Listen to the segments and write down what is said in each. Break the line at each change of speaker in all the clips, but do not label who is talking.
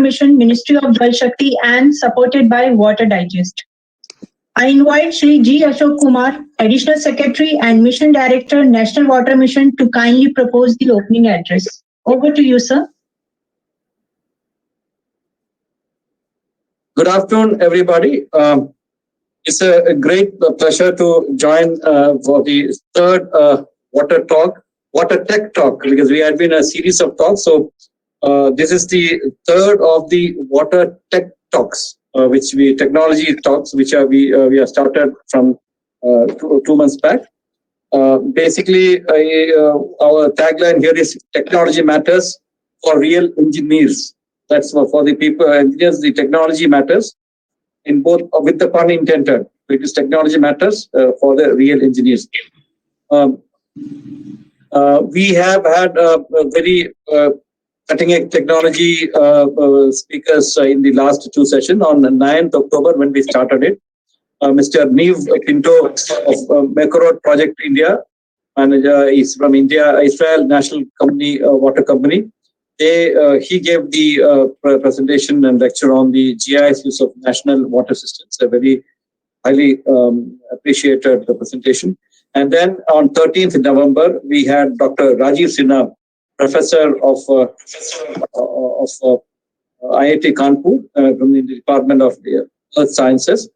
Mission, Ministry of Jal Shakti, and supported by Water Digest. I invite Shri G. Ashok Kumar, Additional Secretary and Mission Director, National Water Mission, to kindly propose the opening address. Over to you, sir.
Good afternoon, everybody. It's a great pleasure to join for the third Water Tech Talk, because we had been a series of talks. So this is the third of the Water Tech Talks, technology talks, which we have started from 2 months back. Basically, our tagline here is technology matters for real engineers. That's for the people, engineers, the technology matters in both, with the pun intended, because technology matters for the real engineers. We have had a very cutting-edge technology speakers in the last 2 sessions. On 9th October, when we started it, Mr. Neve Pinto of Mekorot Project India, manager is from India, Israel National Company, Water Company. He gave the presentation and lecture on the GIS use of national water systems. A very highly appreciated the presentation. And then on 13th November, we had Dr. Rajiv Sinha, professor of IIT Kanpur from the Department of Earth Sciences.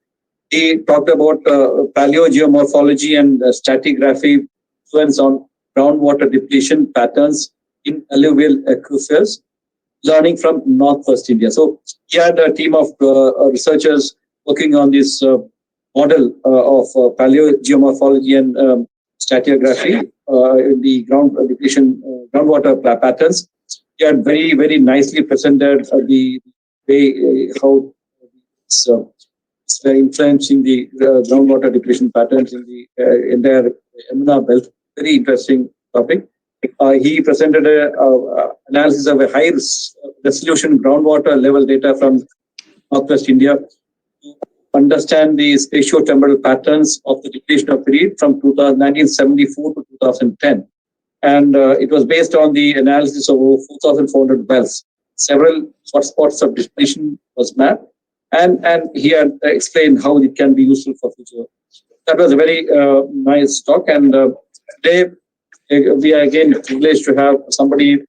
He talked about paleogeomorphology and stratigraphy influence on groundwater depletion patterns in alluvial aquifers, learning from Northwest India. So he had a team of researchers working on this model of paleogeomorphology and stratigraphy in the groundwater patterns. He had very, very nicely presented the way how it's influencing the groundwater depletion patterns in the entire Yamuna belt. Very interesting topic. He presented an analysis of a high resolution groundwater level data from Northwest India to understand the spatio-temporal patterns of the depletion of period from 1974 to 2010. And it was based on the analysis of over 4,400 wells. Several hotspots of depletion was mapped, and he had explained how it can be useful for future. That was a very nice talk, and today we are again privileged to have somebody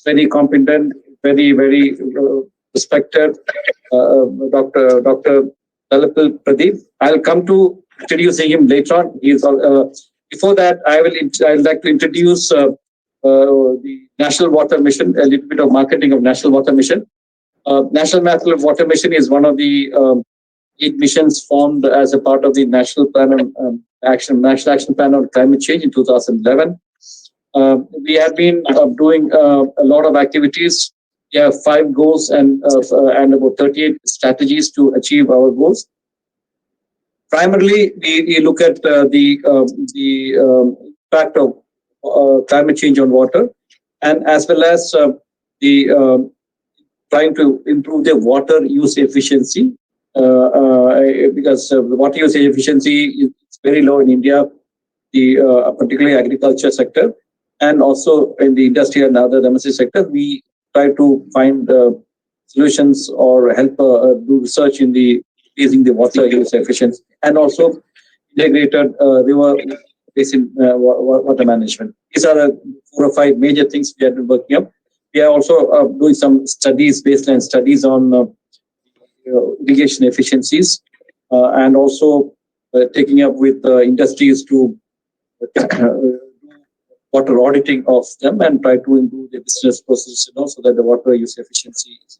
very competent, very, very respected, Dr. Dalapal Pradeep. I'll come to introducing him later on. Before that, I'd like to introduce the National Water Mission, a little bit of marketing of National Water Mission. National Water Mission is one of the 8 missions formed as a part of the National National Action Plan on Climate Change in 2011. We have been doing a lot of activities. We have 5 goals and about 38 strategies to achieve our goals. Primarily, we look at the impact of climate change on water, and as well as the trying to improve the water use efficiency, because the water use efficiency is very low in India, particularly agriculture sector, and also in the industry and other domestic sector. We try to find solutions or help do research in the increasing the water use efficiency, and also integrated river basin water management. These are the 4 or 5 major things we have been working on. We are also doing some studies, baseline studies on irrigation efficiencies, and also taking up with industries to water auditing of them and try to improve the business processes, so that the water use efficiency is.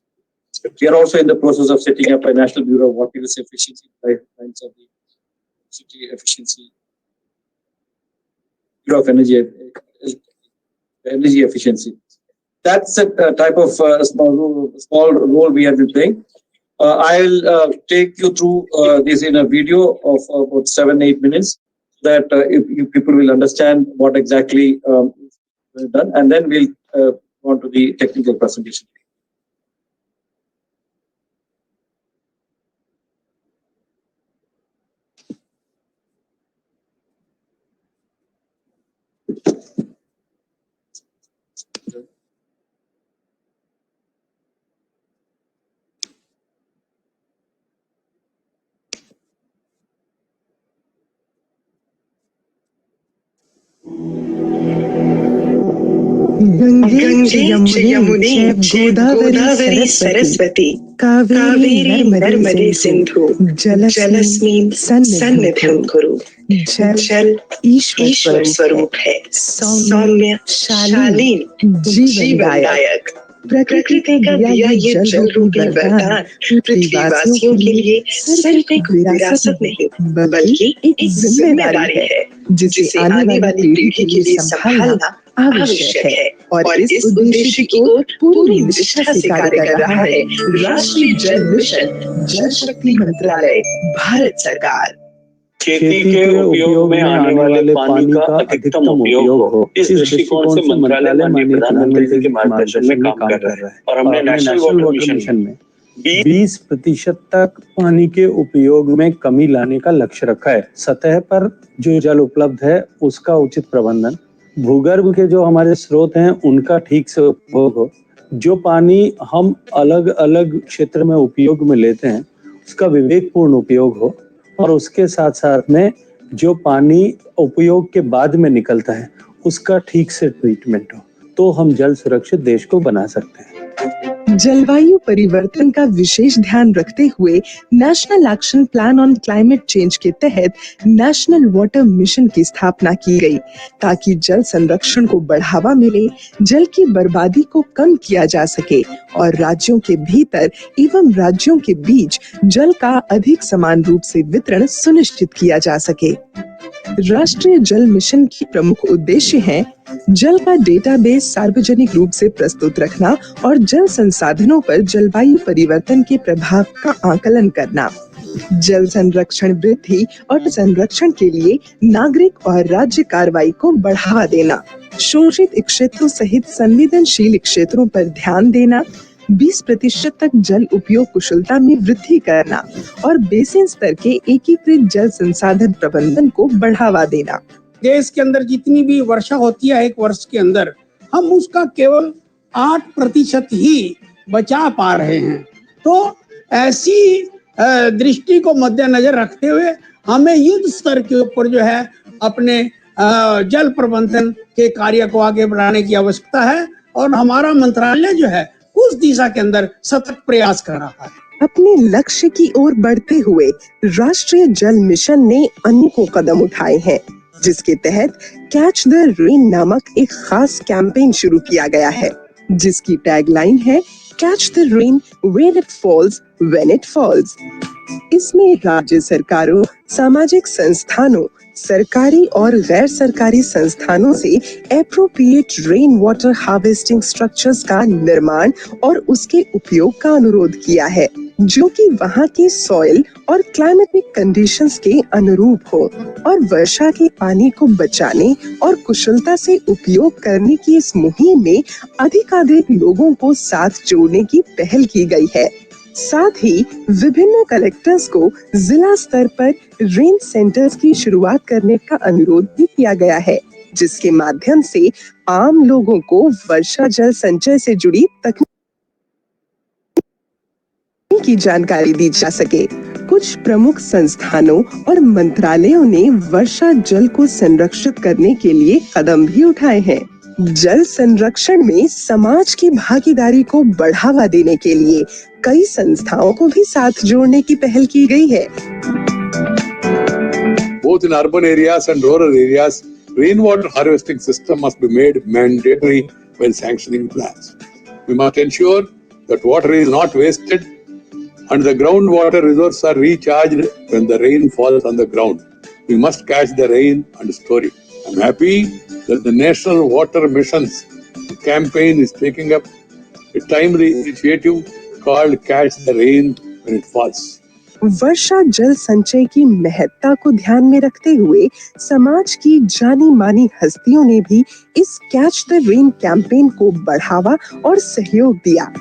We are also in the process of setting up a National Bureau of Water Use Efficiency, lines of the city efficiency, Bureau of Energy Efficiency. That's a type of small role we have been playing. I'll take you through this in a video of about 7-8 minutes, that if people will understand what exactly is done, and then we'll go on to the technical presentation.
Gange च यमुने चैव गोदावरी सरस्वती कावेरी नर्मदे सिंधु जलस्मिन् सन्निधिं कुरु। जल ईश्वर स्वरूप है, सौम्य शालीन जीवनदायक। प्रकृति का दिया ये जल रूपी वरदान पृथ्वीवासियों के लिए सिर्फ एक विरासत नहीं बल्कि एक जिम्मेदारी है जिसे आने वाली पीढ़ी के लिए संभालना आवश्यक है। और इस उद्देश्य की ओर पूरी निष्ठा से कार्य कर रहा है राष्ट्रीय जल मिशन, जल शक्ति मंत्रालय, भारत सरकार।
खेती के उपयोग में आने वाले पानी का अधिकतम उपयोग हो, इस दृष्टिकोण से मंत्रालय माननीय प्रधानमंत्री के मार्गदर्शन में काम कर रहा है और हमने नेशनल वाटर मिशन में 20% तक पानी के उपयोग में कमी लाने का लक्ष्य रखा है। सतह पर जो जल उपलब्ध है उसका उचित प्रबंधन, भूगर्भ के जो हमारे स्रोत हैं उनका ठीक से उपयोग हो, जो पानी हम अलग अलग क्षेत्र में उपयोग में लेते हैं उसका विवेकपूर्ण उपयोग हो, और उसके साथ साथ में जो पानी उपयोग के बाद में निकलता है उसका ठीक से ट्रीटमेंट हो, तो हम जल सुरक्षित देश को बना सकते हैं।
जलवायु परिवर्तन का विशेष ध्यान रखते हुए national action plan on climate change के तहत नेशनल वाटर मिशन की स्थापना की गई ताकि जल संरक्षण को बढ़ावा मिले, जल की बर्बादी को कम किया जा सके और राज्यों के भीतर एवं राज्यों के बीच जल का अधिक समान रूप से वितरण सुनिश्चित किया जा सके। राष्ट्रीय जल मिशन की प्रमुख उद्देश्य हैं जल का डेटाबेस सार्वजनिक रूप से प्रस्तुत रखना और जल संसाधनों पर जलवायु परिवर्तन के प्रभाव का आकलन करना, जल संरक्षण वृद्धि और संरक्षण के लिए नागरिक और राज्य कार्रवाई को बढ़ावा देना, शोषित क्षेत्रों सहित संवेदनशील क्षेत्रों पर ध्यान देना, 20% तक जल उपयोग कुशलता में वृद्धि करना और बेसिन स्तर के एकीकृत जल संसाधन प्रबंधन को बढ़ावा देना।
देश के अंदर जितनी भी वर्षा होती है एक वर्ष के अंदर, हम उसका केवल 8% ही बचा पा रहे हैं। तो ऐसी दृष्टि को मद्देनजर रखते हुए हमें युद्ध स्तर के ऊपर जो है अपने जल प्रबंधन के कार्य को आगे बढ़ाने की आवश्यकता है और हमारा मंत्रालय जो है उस दिशा के अंदर सतत प्रयास कर रहा है।
अपने लक्ष्य की ओर बढ़ते हुए राष्ट्रीय जल मिशन ने अनेकों कदम उठाए हैं, जिसके तहत कैच द रेन नामक एक खास कैंपेन शुरू किया गया है, जिसकी टैगलाइन है catch the rain when it falls when it falls. इसमें राज्य सरकारों, सामाजिक संस्थानों, सरकारी और गैर सरकारी संस्थानों से appropriate rain water harvesting structures का निर्माण और उसके उपयोग का अनुरोध किया है, जो कि वहां के सॉइल और क्लाइमेटिक कंडीशंस के अनुरूप हो और वर्षा के पानी को बचाने और कुशलता से उपयोग करने की इस मुहिम में अधिकाधिक लोगों को साथ जोड़ने की पहल की गई है। साथ ही विभिन्न कलेक्टर्स को जिला स्तर पर रेन सेंटर्स की शुरुआत करने का अनुरोध भी किया गया है, जिसके माध्यम से आम लोगों को वर्षा जल संचय से जुड़ी तकनीक की जानकारी दी जा सके। कुछ प्रमुख संस्थानों और मंत्रालयों ने वर्षा जल को संरक्षित करने के लिए कदम भी उठाए हैं। जल संरक्षण में समाज की भागीदारी को बढ़ावा देने के लिए कई संस्थाओं को भी साथ जोड़ने की पहल की गई है।
Both in urban areas and rural areas, rainwater harvesting system must be made mandatory when sanctioning plans. We must ensure that water is not wasted and the groundwater reserves are recharged when the rain falls on the ground. We must catch the rain and store it. I'm happy that the National Water Mission's campaign is taking up a timely initiative called Catch the Rain When It Falls.
वर्षा जल संचय की महत्ता को ध्यान में रखते हुए समाज की जानी मानी हस्तियों ने भी इस कैच द रेन कैंपेन को बढ़ावा और सहयोग दिया।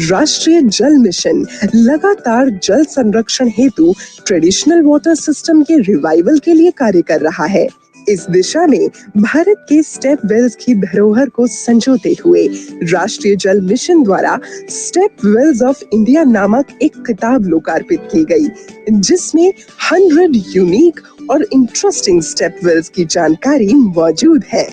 राष्ट्रीय जल मिशन लगातार जल संरक्षण हेतु ट्रेडिशनल वाटर सिस्टम के रिवाइवल के लिए कार्य कर रहा है। इस दिशा में भारत के स्टेप वेल्स की धरोहर को संजोते हुए राष्ट्रीय जल मिशन द्वारा स्टेप वेल्स ऑफ इंडिया नामक एक किताब लोकार्पित की गई, जिसमें 100 यूनिक और इंटरेस्टिंग स्टेप वेल्स की जानकारी मौजूद है।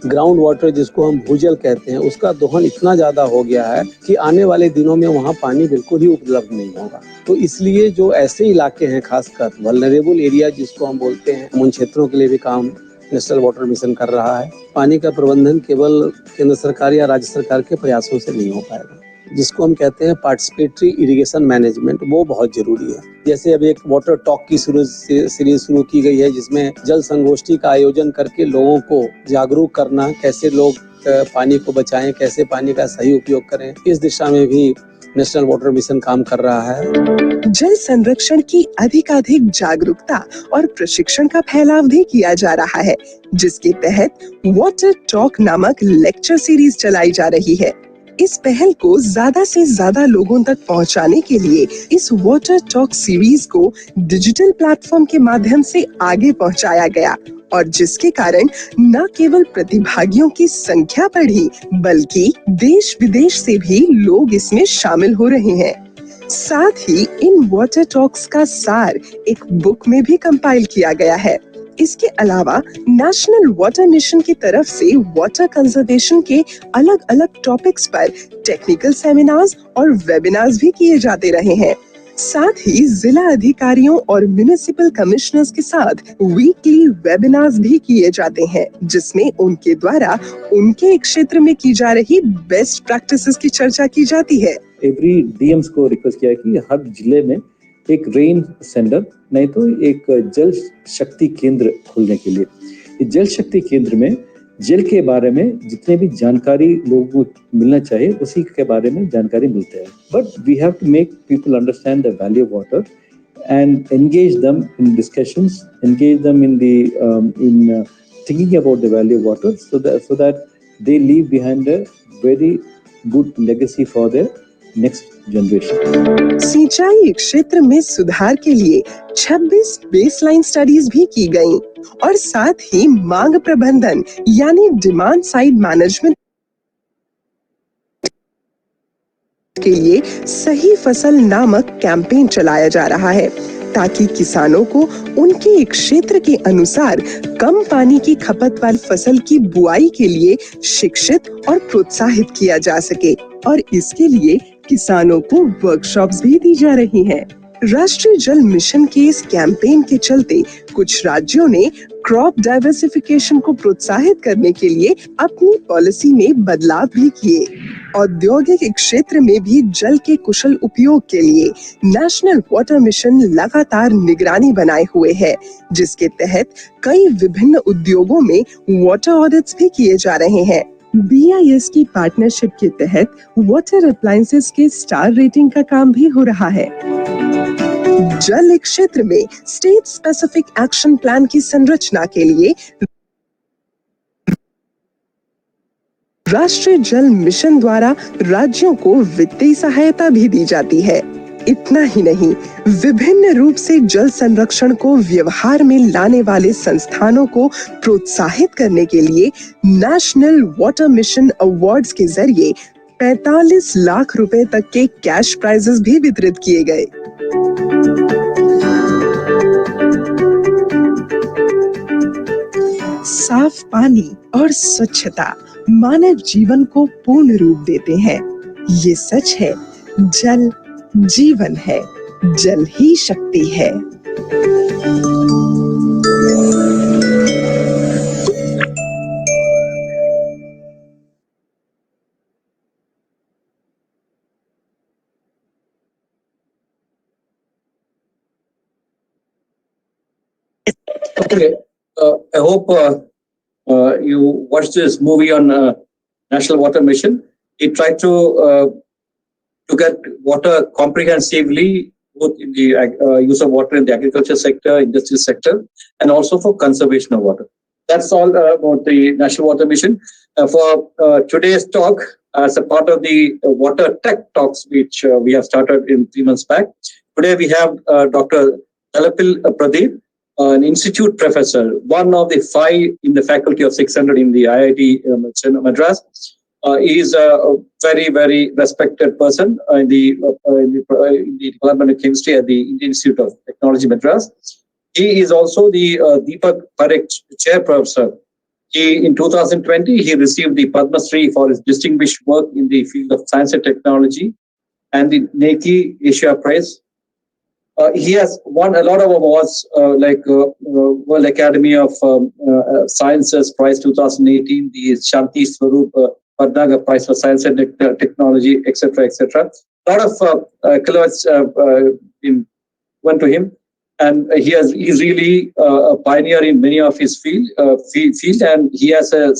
ग्राउंड वाटर जिसको हम भूजल कहते हैं, उसका दोहन इतना ज्यादा हो गया है कि आने वाले दिनों में वहाँ पानी बिल्कुल ही उपलब्ध नहीं होगा। तो इसलिए जो ऐसे इलाके हैं, खासकर वल्नरेबल एरिया जिसको हम बोलते हैं, उन क्षेत्रों के लिए भी काम नेशनल वाटर मिशन कर रहा है। पानी का प्रबंधन केवल केंद्र सरकार या राज्य सरकार के प्रयासों से नहीं हो पाएगा। जिसको हम कहते हैं पार्टिसिपेटरी इरिगेशन मैनेजमेंट, वो बहुत जरूरी है। जैसे अब एक वाटर टॉक की सीरीज शुरू की गई है, जिसमें जल संगोष्ठी का आयोजन करके लोगों को जागरूक करना, कैसे लोग पानी को बचाएं, कैसे पानी का सही उपयोग करें, इस दिशा में भी नेशनल वाटर मिशन काम कर रहा है।
जल संरक्षण की अधिकाधिक जागरूकता और प्रशिक्षण का फैलाव भी किया जा रहा है, जिसके तहत वाटर टॉक नामक लेक्चर सीरीज चलाई जा रही है। इस पहल को ज्यादा से ज्यादा लोगों तक पहुंचाने के लिए इस वाटर टॉक सीरीज को डिजिटल प्लेटफॉर्म के माध्यम से आगे पहुंचाया गया, और जिसके कारण न केवल प्रतिभागियों की संख्या बढ़ी, बल्कि देश विदेश से भी लोग इसमें शामिल हो रहे हैं। साथ ही इन वाटर टॉक्स का सार एक बुक में भी कंपाइल किया गया है। इसके अलावा नेशनल वाटर मिशन की तरफ से वाटर कंजर्वेशन के अलग अलग टॉपिक्स पर टेक्निकल सेमिनार्स और वेबिनार्स भी किए जाते रहे हैं। साथ ही जिला अधिकारियों और म्युनिसिपल कमिश्नर्स के साथ वीकली वेबिनार्स भी किए जाते हैं, जिसमें उनके द्वारा उनके क्षेत्र में की जा रही बेस्ट प्रैक्टिसेस की चर्चा की जाती है।
एवरी डीएम्स को रिक्वेस्ट किया है कि हर जिले में एक रेन सेंटर, नहीं तो एक जल शक्ति केंद्र खोलने के लिए। इस जल शक्ति केंद्र में जल के बारे में जितने भी जानकारी लोगों को मिलना चाहिए, उसी के बारे में जानकारी मिलते हैं। But we have to make people understand the value of water and engage them in discussions, engage them in thinking about the value of water, so that they leave behind a very good legacy for their next generation.
सिंचाई क्षेत्र में सुधार के लिए 26 baseline studies भी की गयी, और साथ ही मांग प्रबंधन यानी डिमांड साइड मैनेजमेंट के लिए सही फसल नामक कैंपेन चलाया जा रहा है, ताकि किसानों को उनके क्षेत्र के अनुसार कम पानी की खपत वाली फसल की बुआई के लिए शिक्षित और प्रोत्साहित किया जा सके। और इसके लिए किसानों को वर्कशॉप्स भी दी जा रही हैं। राष्ट्रीय जल मिशन के इस कैंपेन के चलते कुछ राज्यों ने क्रॉप डाइवर्सिफिकेशन को प्रोत्साहित करने के लिए अपनी पॉलिसी में बदलाव भी किए। औद्योगिक क्षेत्र में भी जल के कुशल उपयोग के लिए नेशनल वाटर मिशन लगातार निगरानी बनाए हुए है, जिसके तहत कई विभिन्न उद्योगों में वाटर ऑडिट्स भी किए जा रहे हैं। BIS की पार्टनरशिप के तहत वाटर अप्लायंसेस के स्टार रेटिंग का काम भी हो रहा है। जल क्षेत्र में स्टेट स्पेसिफिक एक्शन प्लान की संरचना के लिए राष्ट्रीय जल मिशन द्वारा राज्यों को वित्तीय सहायता भी दी जाती है। इतना ही नहीं, विभिन्न रूप से जल संरक्षण को व्यवहार में लाने वाले संस्थानों को प्रोत्साहित करने के लिए नेशनल वाटर मिशन अवार्ड्स के जरिए 45 लाख रुपए तक के कैश प्राइजेस भी वितरित किए गए। साफ पानी और स्वच्छता मानव जीवन को पूर्ण रूप देते हैं। ये सच है, जल जीवन है, जल ही शक्ति है।
Okay, I hope you watched this movie on National Water Mission. He tried to get water comprehensively, both in the use of water in the agriculture sector, industrial sector, and also for conservation of water. That's all about the National Water Mission. For today's talk, as a part of the Water Tech Talks, which we have started in 3 months back, today we have Dr. Thalapil Pradeep. an institute professor, one of the 5 in the faculty of 600 in the IIT Madras. He is a very, very respected person in the Department of Chemistry at the Indian Institute of Technology, Madras. He is also the Deepak Parekh Chair Professor. In 2020, he received the Padma Shri for his distinguished work in the field of science and technology and the NECI Asia Prize. He has won a lot of awards like World Academy of Sciences Prize 2018, the Shanti Swarup Padnagar Prize for Science and Technology, etc., etc. A lot of accolades went to him. And he's really a pioneer in many of his field, and he has a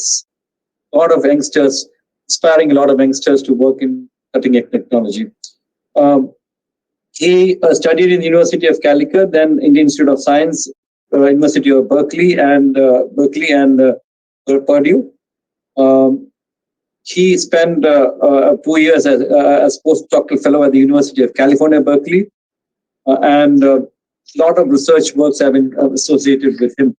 lot of youngsters, inspiring a lot of youngsters to work in cutting-edge technology. He studied in the University of Calicut, then Indian Institute of Science, University of Berkeley, and Purdue. He spent 2 years as postdoctoral fellow at the University of California, Berkeley, and a lot of research works have been associated with him.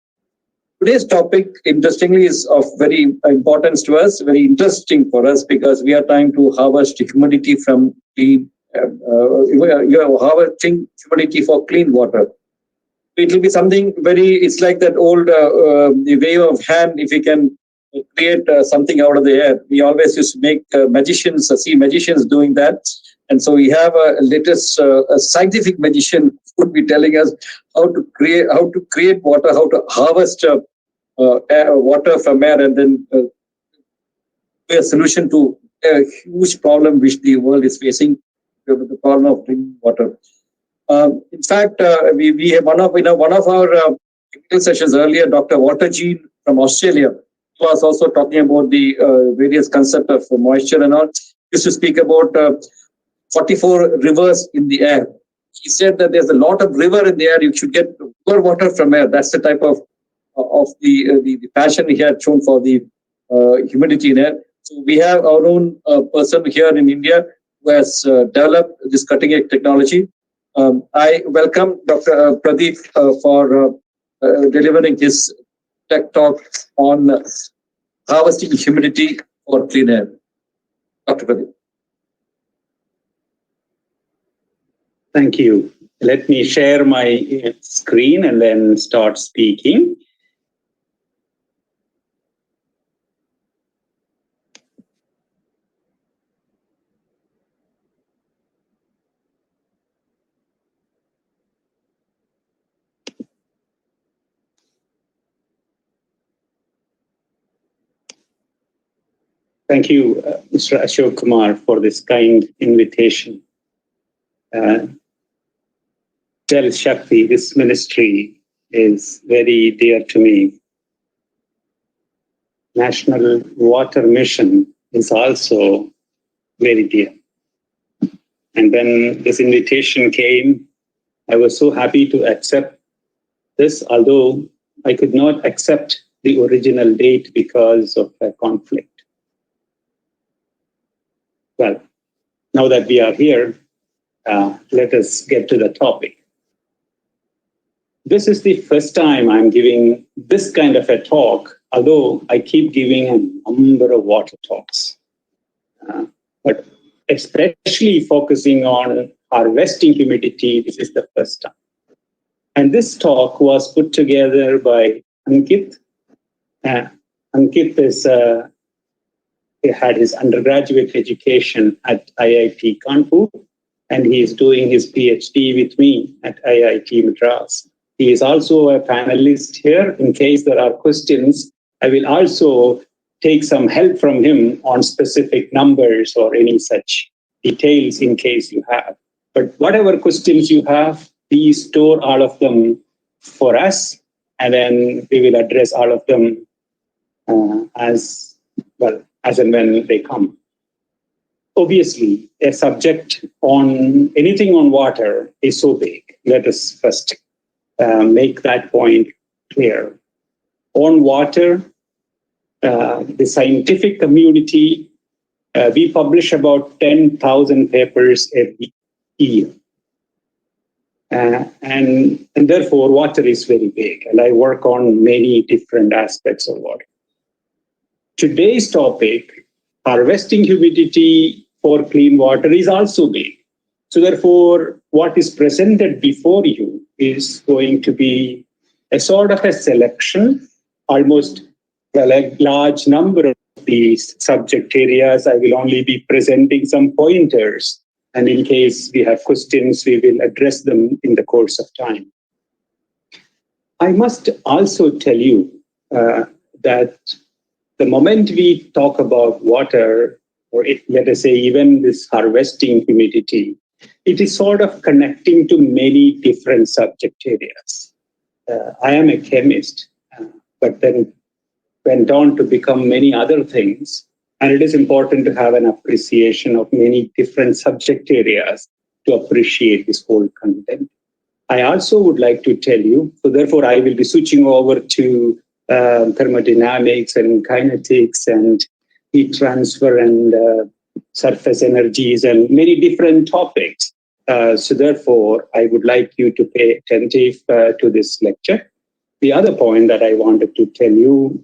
Today's topic, interestingly, is of very importance to us, very interesting for us, because we are trying to harvest humidity from clean, harvesting humidity for clean water. It will be something very, it's like that old the wave of hand, if we can create something out of the air. We always used to make see magicians doing that. And so we have a latest a scientific magician who would be telling us how to create water, how to harvest water from air, and then a solution to a huge problem which the world is facing, with the problem of drinking water. In fact, we have one of our technical sessions earlier, Dr. Waterjean from Australia was also talking about the various concepts of moisture and all. He used to speak about 44 rivers in the air. He said that there's a lot of river in the air. You should get pure water from air. That's the type of the passion he had shown for the humidity in air. So we have our own person here in India who has developed this cutting-edge technology. I welcome Dr. Pradeep for delivering his tech talk on harvesting humidity for clean air. Dr. Pradeep.
Thank you. Let me share my screen and then start speaking. Thank you, Mr. Ashok Kumar, for this kind invitation. Jal Shakti, this ministry is very dear to me. National Water Mission is also very dear. And when this invitation came, I was so happy to accept this, although I could not accept the original date because of a conflict. Well, now that we are here, let us get to the topic. This is the first time I'm giving this kind of a talk, although I keep giving a number of water talks. But especially focusing on harvesting humidity, this is the first time. And this talk was put together by Ankit. Ankit is he had his undergraduate education at IIT Kanpur, and he is doing his PhD with me at IIT Madras. He is also a panelist here. In case there are questions, I will also take some help from him on specific numbers or any such details in case you have. But whatever questions you have, please store all of them for us, and then we will address all of them as and when they come. Obviously, a subject on anything on water is so big. Let us first make that point clear. On water, the scientific community, we publish about 10,000 papers every year. And therefore, water is very big, and I work on many different aspects of water. Today's topic, harvesting humidity for clean water, is also big. So therefore, what is presented before you is going to be a sort of a selection, almost a large number of these subject areas. I will only be presenting some pointers, and in case we have questions, we will address them in the course of time. I must also tell you that the moment we talk about water, or let us say even this harvesting humidity, it is sort of connecting to many different subject areas. I am a chemist, but then went on to become many other things. And it is important to have an appreciation of many different subject areas to appreciate this whole content. I also would like to tell you, so therefore I will be switching over to thermodynamics and kinetics and heat transfer and surface energies and many different topics. So therefore, I would like you to pay attentive to this lecture. The other point that I wanted to tell you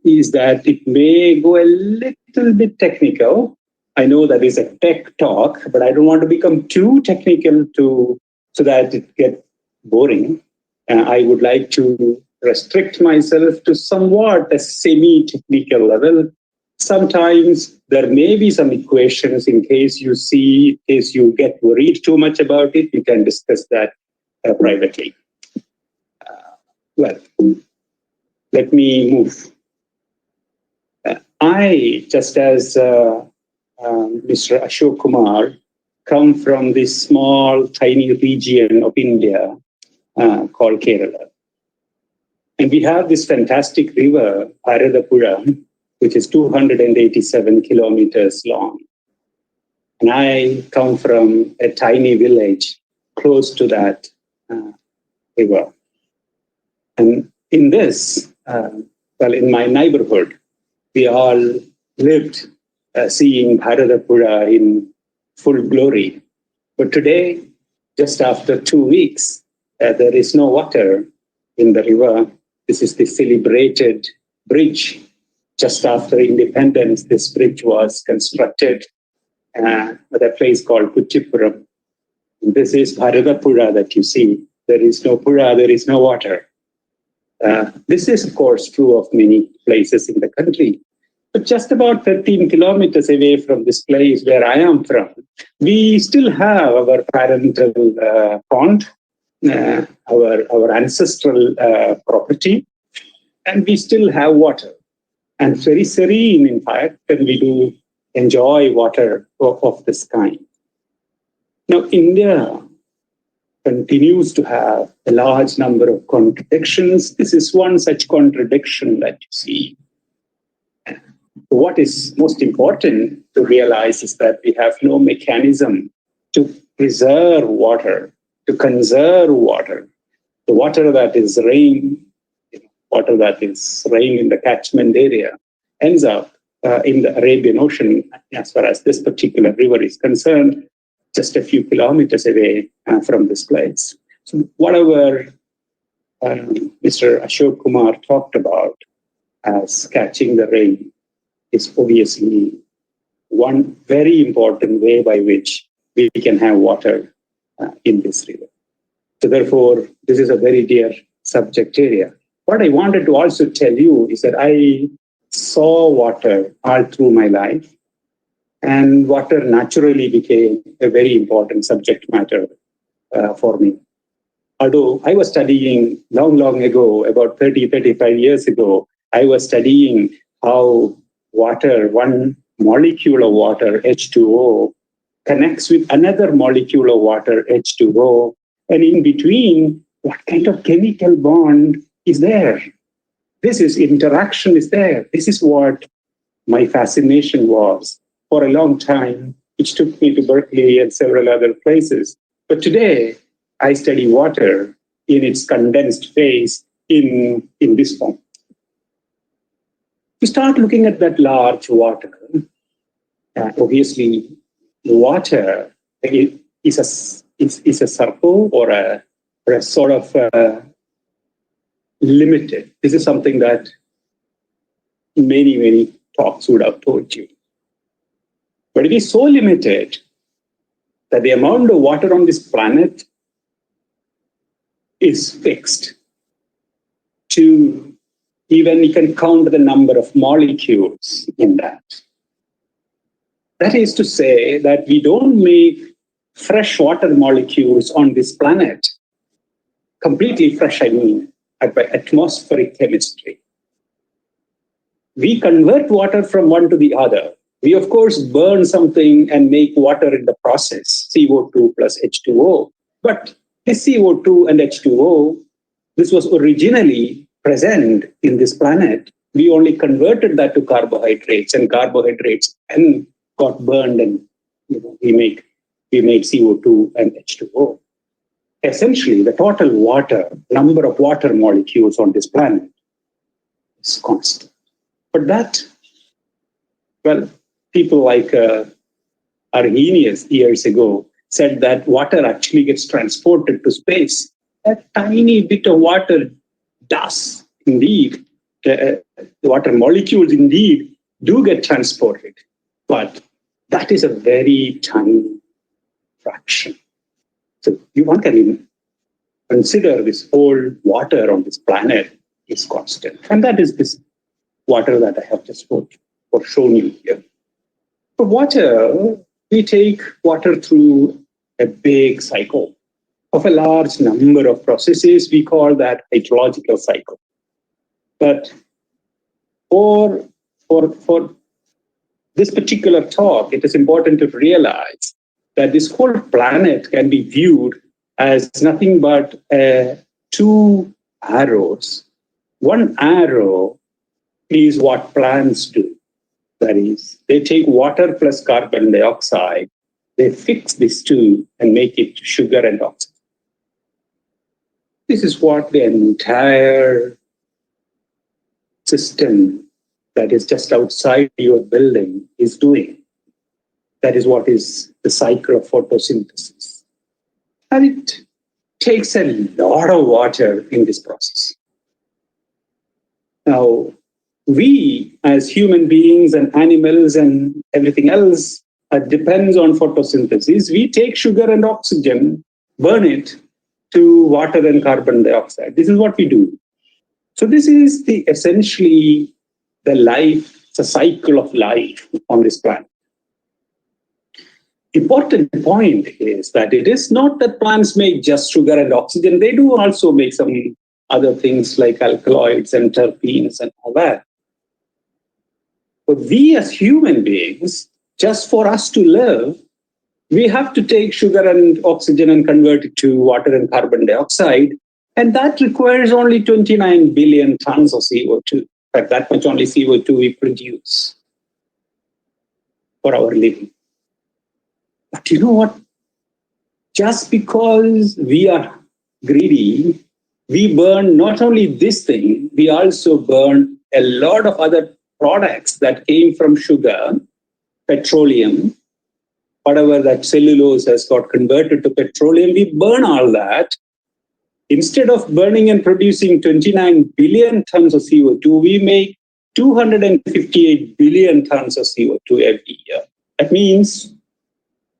is that it may go a little bit technical. I know that is a tech talk, but I don't want to become too technical so that it gets boring. I would like to restrict myself to somewhat a semi-technical level. Sometimes there may be some equations in case you get worried too much about it, you can discuss that privately. Well, let me move. I, just as Mr. Ashok Kumar, come from this small, tiny region of India called Kerala. And we have this fantastic river, Bharatapuzha, which is 287 kilometers long. And I come from a tiny village close to that river. And in this, in my neighborhood, we all lived seeing Bharatapuzha in full glory. But today, just after 2 weeks, there is no water in the river. This is the celebrated bridge. Just after independence, this bridge was constructed at a place called Kuchipuram. This is Bharatapuzha that you see. There is no Puzha, there is no water. This is, of course, true of many places in the country. But just about 13 kilometers away from this place where I am from, we still have our parental pond, our ancestral property, and we still have water. And very serene, in fact, and we do enjoy water of this kind. Now, India continues to have a large number of contradictions. This is one such contradiction that you see. What is most important to realize is that we have no mechanism to preserve water, to conserve water. The water that is rain, water that is rain in the catchment area ends up in the Arabian Ocean, as far as this particular river is concerned, just a few kilometers away from this place. So whatever Mr. Ashok Kumar talked about as catching the rain is obviously one very important way by which we can have water in this river. So therefore, this is a very dear subject area. What I wanted to also tell you is that I saw water all through my life, and water naturally became a very important subject matter for me. Although I was studying long ago, about 30, 35 years ago, I was studying how water, one molecule of water, H2O, connects with another molecule of water, H2O, and in between, what kind of chemical bond is there? This is interaction is there. This is what my fascination was for a long time, which took me to Berkeley and several other places. But today, I study water in its condensed phase in this form. To start looking at that large water, obviously, water is is a circle or a sort of limited. This is something that many talks would have told you. But it is so limited that the amount of water on this planet is fixed to even you can count the number of molecules in that. That is to say that we don't make fresh water molecules on this planet completely fresh, I mean, by atmospheric chemistry. We convert water from one to the other. We, of course, burn something and make water in the process, CO2 plus H2O. But this CO2 and H2O, this was originally present in this planet. We only converted that to carbohydrates, and carbohydrates and got burned, and we made CO2 and H2O. Essentially, the total number of water molecules on this planet is constant. But that, well, people like Arrhenius years ago said that water actually gets transported to space. A tiny bit of water does indeed. The water molecules indeed do get transported, but that is a very tiny fraction. So one can even consider this whole water on this planet is constant. And that is this water that I have just shown you here. For water, we take water through a big cycle of a large number of processes. We call that hydrological cycle. But for this particular talk, it is important to realize that this whole planet can be viewed as nothing but two arrows. One arrow is what plants do. That is, they take water plus carbon dioxide, they fix these two and make it sugar and oxygen. This is what the entire system that is just outside your building is doing. That is what is the cycle of photosynthesis. And it takes a lot of water in this process. Now, we as human beings and animals and everything else depends on photosynthesis. We take sugar and oxygen, burn it to water and carbon dioxide. This is what we do. So this is essentially the cycle of life on this planet. Important point is that it is not that plants make just sugar and oxygen. They do also make some other things like alkaloids and terpenes and all that. But we as human beings, just for us to live, we have to take sugar and oxygen and convert it to water and carbon dioxide. And that requires only 29 billion tons of CO2. In fact, that much only CO2 we produce for our living. But you know what? Just because we are greedy, we burn not only this thing, we also burn a lot of other products that came from sugar, petroleum, whatever that cellulose has got converted to petroleum, we burn all that. Instead of burning and producing 29 billion tons of CO2, we make 258 billion tons of CO2 every year. That means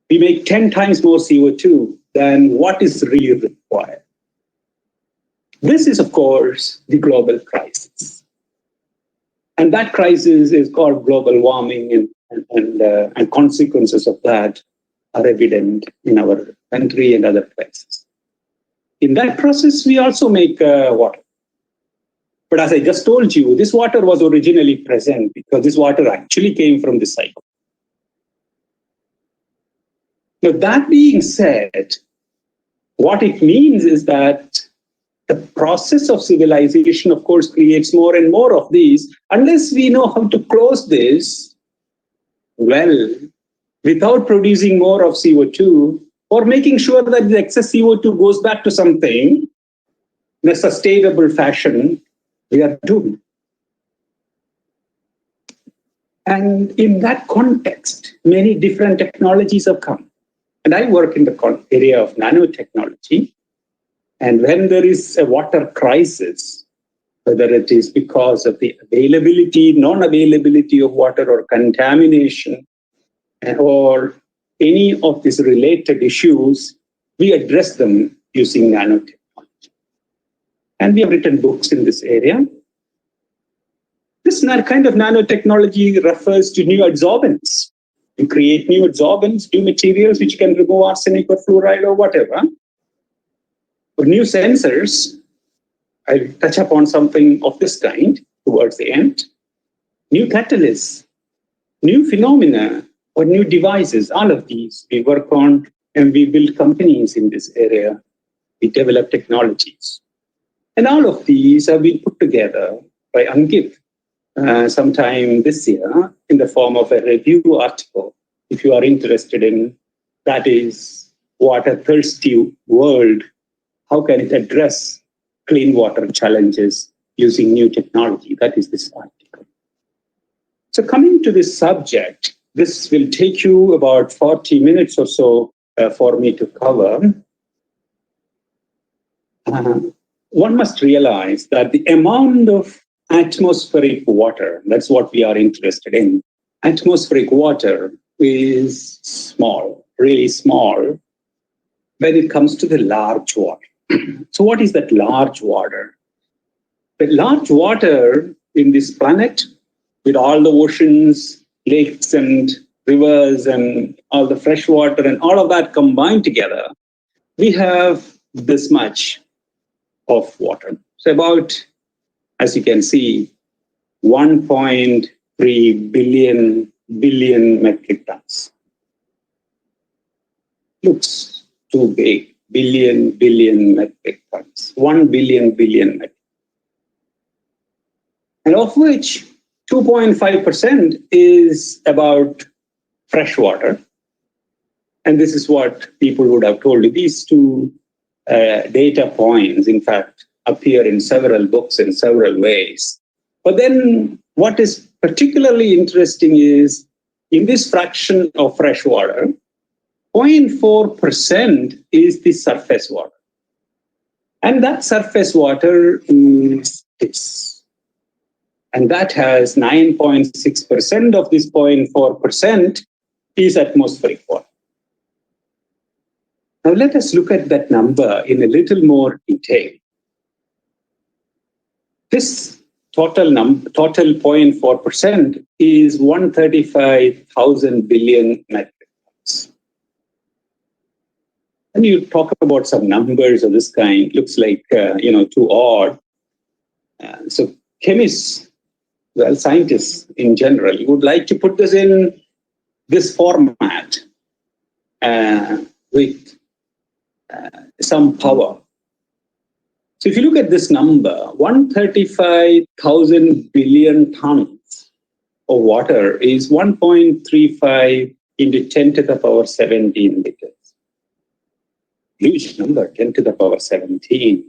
we make 10 times more CO2 than what is really required. This is, of course, the global crisis. And that crisis is called global warming, and consequences of that are evident in our country and other places. In that process, we also make water. But as I just told you, this water was originally present because this water actually came from this cycle. Now, that being said, what it means is that the process of civilization, of course, creates more and more of these. Unless we know how to close this well, without producing more of CO2, or making sure that the excess CO2 goes back to something in a sustainable fashion, we are doomed. And in that context, many different technologies have come. And I work in the area of nanotechnology. And when there is a water crisis, whether it is because of the availability, non-availability of water, or contamination, or any of these related issues, we address them using nanotechnology. And we have written books in this area. This kind of nanotechnology refers to new adsorbents. You create new adsorbents, new materials which can remove arsenic or fluoride or whatever. For new sensors, I'll touch upon something of this kind towards the end. New catalysts, new phenomena, or new devices, all of these we work on, and we build companies in this area. We develop technologies. And all of these have been put together by Ankit sometime this year in the form of a review article. If you are interested in, that is, what a thirsty world, how can it address clean water challenges using new technology? That is this article. So coming to this subject, this will take you about 40 minutes or so for me to cover. One must realize that the amount of atmospheric water, that's what we are interested in. Atmospheric water is small, really small, when it comes to the large water. So what is that large water? The large water in this planet, with all the oceans, lakes and rivers and all the fresh water and all of that combined together, we have this much of water. So about, as you can see, 1.3 billion metric tons. Looks too big. Billion metric tons. 1 billion metric. And of which 2.5% is about fresh water. And this is what people would have told you. These two data points, in fact, appear in several books in several ways. But then what is particularly interesting is in this fraction of fresh water, 0.4% is the surface water. And that surface water is this. And that has 9.6% of this 0.4% is atmospheric water. Now let us look at that number in a little more detail. This total 0.4% is 135,000 billion metric tons. And you talk about some numbers of this kind, looks like, too odd. So chemists, well, scientists in general, would like to put this in this format with some power. So if you look at this number, 135,000 billion tons of water is 1.35 into 10 to the power 17 liters. Huge number, 10 to the power 17.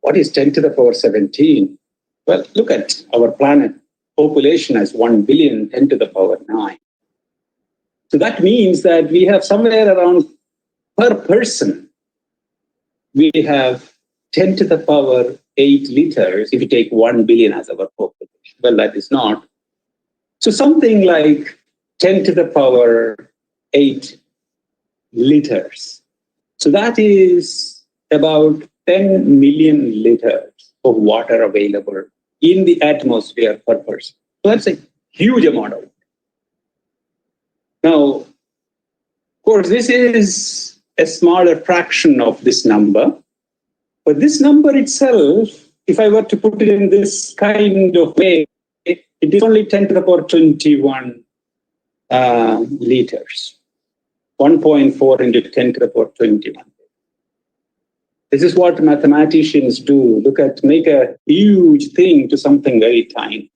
What is 10 to the power 17? Well, look at our planet. Population as 1 billion, 10 to the power 9. So that means that we have somewhere around per person, we have 10 to the power 8 liters if you take 1 billion as our population. Well, that is not. So something like 10 to the power 8 liters. So that is about 10 million liters of water available in the atmosphere per person. So that's a huge amount of water. Now, of course, this is a smaller fraction of this number. But this number itself, if I were to put it in this kind of way, it is only 10 to the power 21 liters. 1.4 into 10 to the power 21. This is what mathematicians do. Make a huge thing to something very tiny.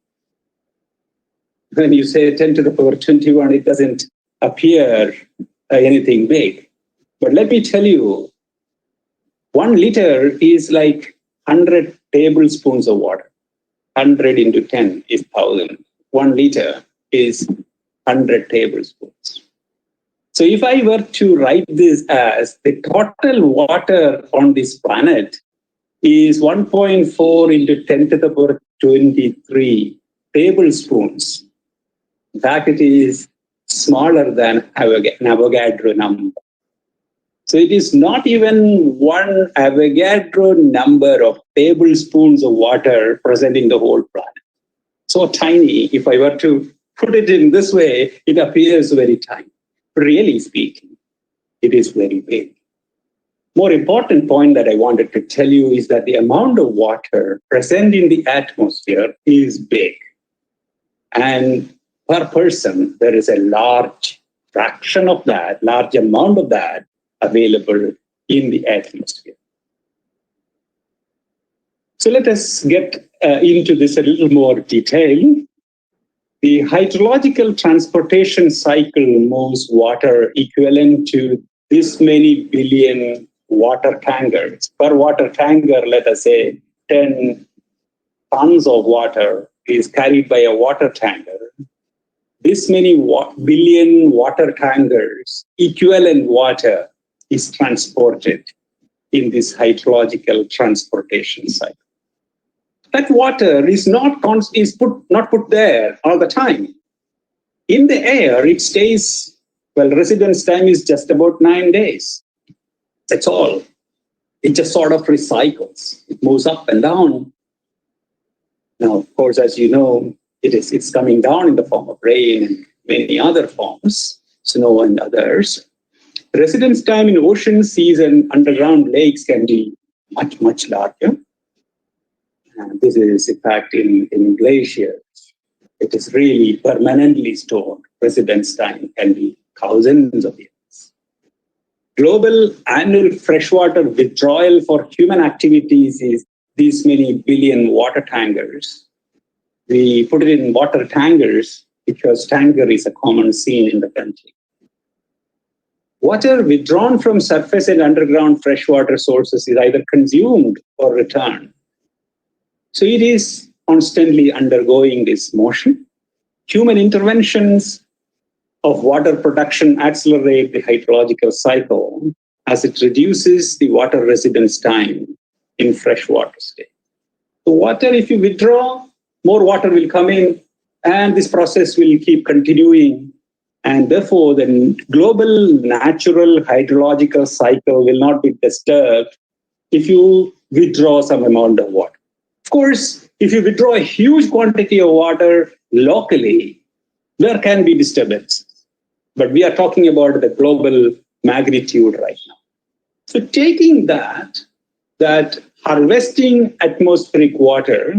When you say 10 to the power 21, it doesn't appear anything big. But let me tell you, 1 liter is like 100 tablespoons of water. 100 into 10 is 1,000. 1 liter is 100 tablespoons. So if I were to write this as the total water on this planet is 1.4 into 10 to the power 23 tablespoons. In fact, it is smaller than Avogadro number. So it is not even one Avogadro number of tablespoons of water present in the whole planet. So tiny, if I were to put it in this way, it appears very tiny. Really speaking, it is very big. More important point that I wanted to tell you is that the amount of water present in the atmosphere is big. And per person, there is a large fraction of that, large amount of that available in the atmosphere. So let us get into this a little more detail. The hydrological transportation cycle moves water equivalent to this many billion water tankers. Per water tanker, let us say 10 tons of water is carried by a water tanker. This many billion water tankers, equivalent water, is transported in this hydrological transportation cycle. That water is not put there all the time. In the air, it stays, well, residence time is just about 9 days. That's all. It just sort of recycles. It moves up and down. Now, of course, as you know, it's coming down in the form of rain and many other forms, snow and others. Residence time in ocean, seas, and underground lakes can be much, much larger. And this is, in fact, in glaciers. It is really permanently stored. Residence time can be thousands of years. Global annual freshwater withdrawal for human activities is these many billion water tankers. We put it in water tankers because tanker is a common scene in the country. Water withdrawn from surface and underground freshwater sources is either consumed or returned. So it is constantly undergoing this motion. Human interventions of water production accelerate the hydrological cycle as it reduces the water residence time in freshwater state. So water, if you withdraw, more water will come in, and this process will keep continuing. And therefore, the global natural hydrological cycle will not be disturbed if you withdraw some amount of water. Of course, if you withdraw a huge quantity of water locally, there can be disturbances. But we are talking about the global magnitude right now. So taking that harvesting atmospheric water,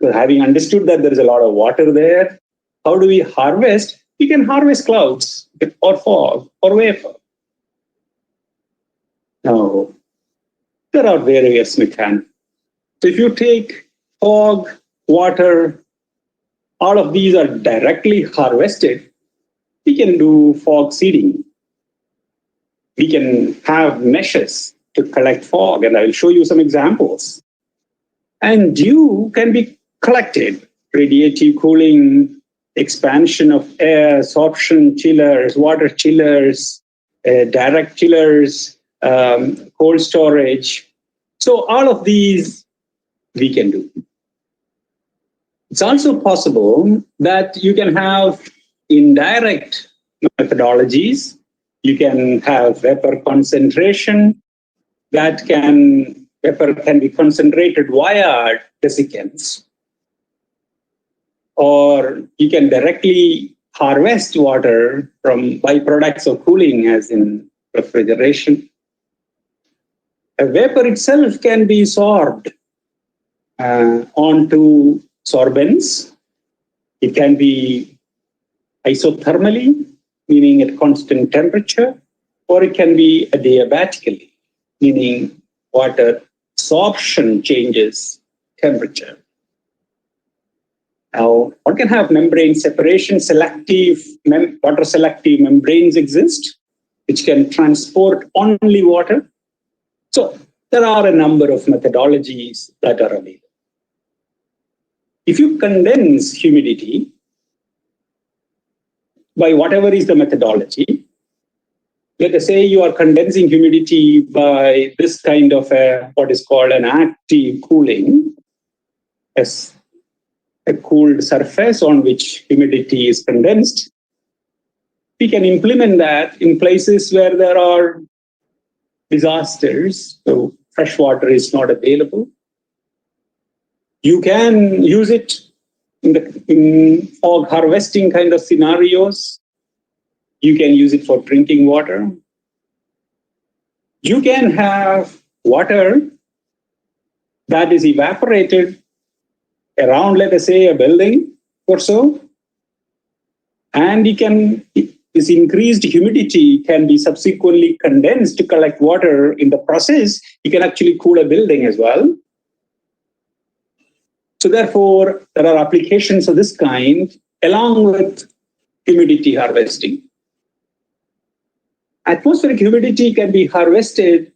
having understood that there is a lot of water there, how do we harvest? We can harvest clouds or fog or vapor. Now, there are various mechanics. So if you take fog, water, all of these are directly harvested, we can do fog seeding. We can have meshes to collect fog, and I will show you some examples. And dew can be collected, radiative cooling, expansion of air, sorption chillers, water chillers, direct chillers, cold storage. So all of these we can do. It's also possible that you can have indirect methodologies. You can have vapor concentration. Vapor can be concentrated via desiccants. Or you can directly harvest water from byproducts of cooling, as in refrigeration. A vapor itself can be sorbed onto sorbents. It can be isothermally, meaning at constant temperature, or it can be adiabatically, meaning water sorption changes temperature. Now, one can have membrane separation, water selective membranes exist, which can transport only water. So there are a number of methodologies that are available. If you condense humidity by whatever is the methodology, let us say you are condensing humidity by this kind of what is called an active cooling, as a cooled surface on which humidity is condensed. We can implement that in places where there are disasters, so fresh water is not available. You can use it in fog harvesting kind of scenarios. You can use it for drinking water. You can have water that is evaporated around, let us say, a building or so. And this increased humidity can be subsequently condensed to collect water. In the process, you can actually cool a building as well. So therefore, there are applications of this kind along with humidity harvesting. Atmospheric humidity can be harvested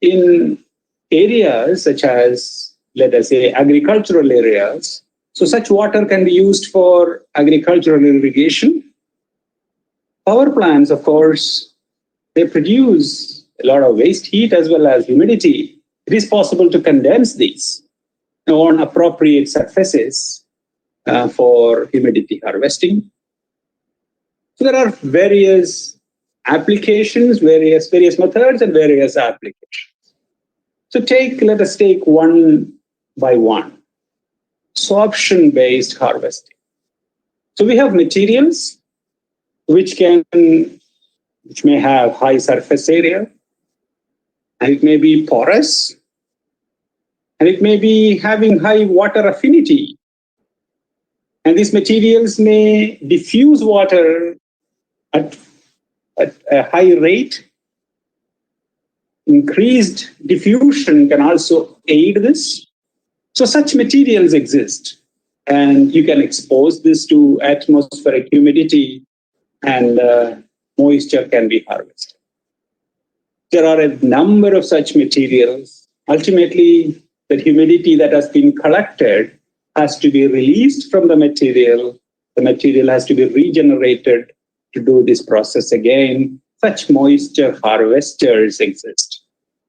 in areas such as, let us say, agricultural areas. So such water can be used for agricultural irrigation. Power plants, of course, they produce a lot of waste heat as well as humidity. It is possible to condense these on appropriate surfaces for humidity harvesting. So there are various applications, various methods and various applications. So let us take one by one. Sorption-based harvesting. So we have materials which may have high surface area, and it may be porous, and it may be having high water affinity. And these materials may diffuse water at a high rate. Increased diffusion can also aid this. So such materials exist, and you can expose this to atmospheric humidity, and moisture can be harvested. There are a number of such materials. Ultimately, the humidity that has been collected has to be released from the material. The material has to be regenerated to do this process again. Such moisture harvesters exist.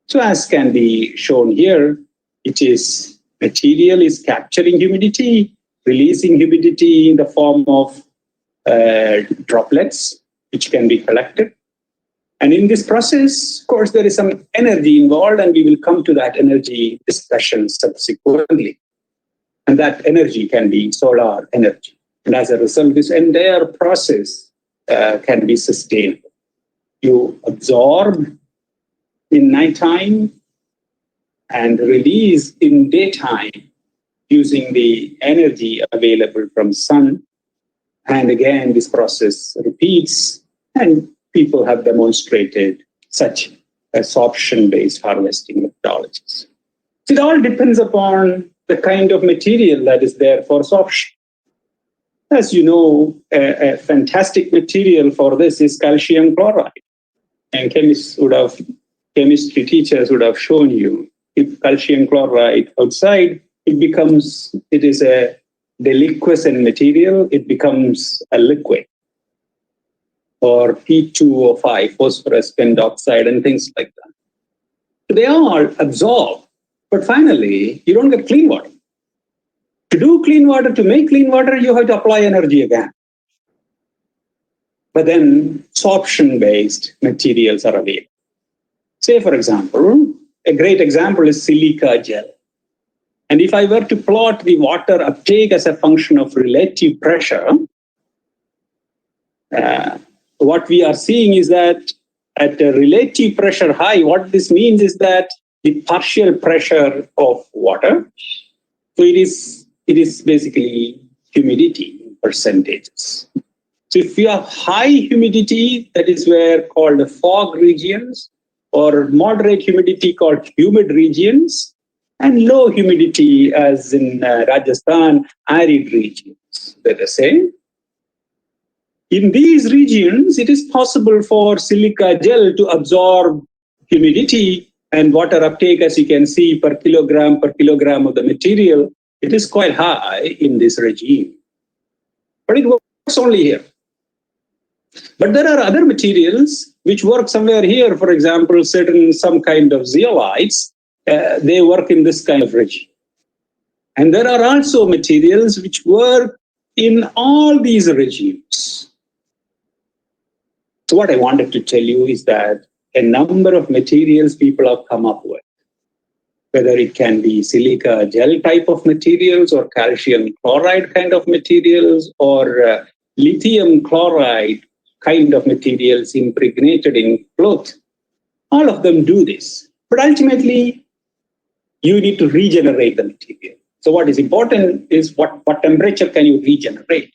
So as can be shown here, material is capturing humidity, releasing humidity in the form of droplets, which can be collected. And in this process, of course, there is some energy involved, and we will come to that energy discussion subsequently. And that energy can be solar energy. And as a result, this entire process can be sustainable. You absorb in nighttime and release in daytime using the energy available from sun. And again, this process repeats, and people have demonstrated such absorption-based harvesting methodologies. So it all depends upon the kind of material that is there for absorption. As you know, a fantastic material for this is calcium chloride. And chemistry teachers would have shown you, if calcium chloride outside, it is a deliquescent material, it becomes a liquid. Or P2O5, phosphorus pentoxide, and things like that. So they all absorb, but finally, you don't get clean water. To do clean water, to make clean water, you have to apply energy again. But then absorption-based materials are available. Say, for example, a great example is silica gel. And if I were to plot the water uptake as a function of relative pressure, what we are seeing is that at a relative pressure high, what this means is that the partial pressure of water, so it is basically humidity in percentages. So if you have high humidity, that is where called the fog regions, or moderate humidity called humid regions, and low humidity as in Rajasthan, arid regions, let us say. In these regions, it is possible for silica gel to absorb humidity and water uptake, as you can see, per kilogram of the material. It is quite high in this regime. But it works only here. But there are other materials which work somewhere here. For example, some kind of zeolites, they work in this kind of regime. And there are also materials which work in all these regimes. So what I wanted to tell you is that a number of materials people have come up with, whether it can be silica gel type of materials or calcium chloride kind of materials or lithium chloride kind of materials impregnated in cloth. All of them do this. But ultimately, you need to regenerate the material. So what is important is what temperature can you regenerate?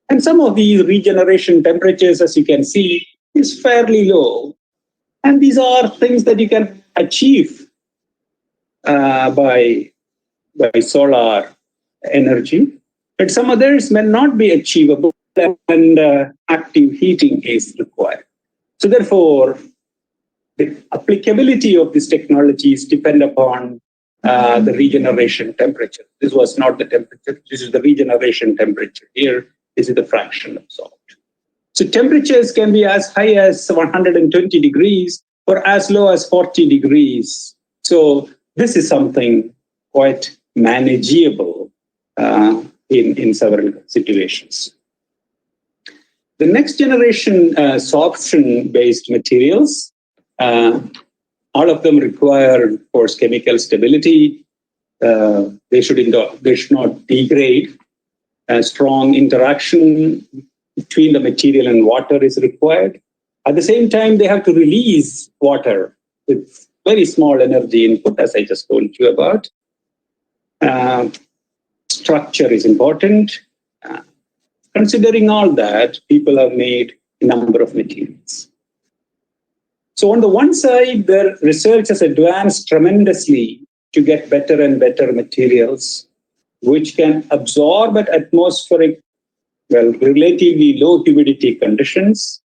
And some of these regeneration temperatures, as you can see, is fairly low. And these are things that you can achieve by solar energy. But some others may not be achievable and active heating is required. So therefore, the applicability of these technologies depend upon the regeneration temperature. This was not the temperature. This is the regeneration temperature. Here, this is the fraction absorbed. So temperatures can be as high as 120 degrees or as low as 40 degrees. So this is something quite manageable in several situations. The next generation sorption-based materials, all of them require, of course, chemical stability. They should not degrade. A strong interaction between the material and water is required. At the same time, they have to release water with very small energy input, as I just told you about. Structure is important. Considering all that, people have made a number of materials. So on the one side, the research has advanced tremendously to get better and better materials, which can absorb at atmospheric, relatively low humidity conditions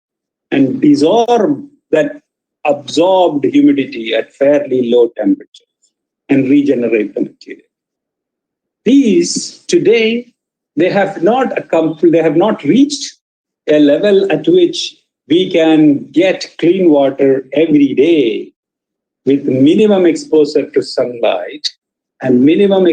and dissolve that absorbed humidity at fairly low temperatures and regenerate the material. These today, they have not reached a level at which we can get clean water every day with minimum exposure to sunlight and minimum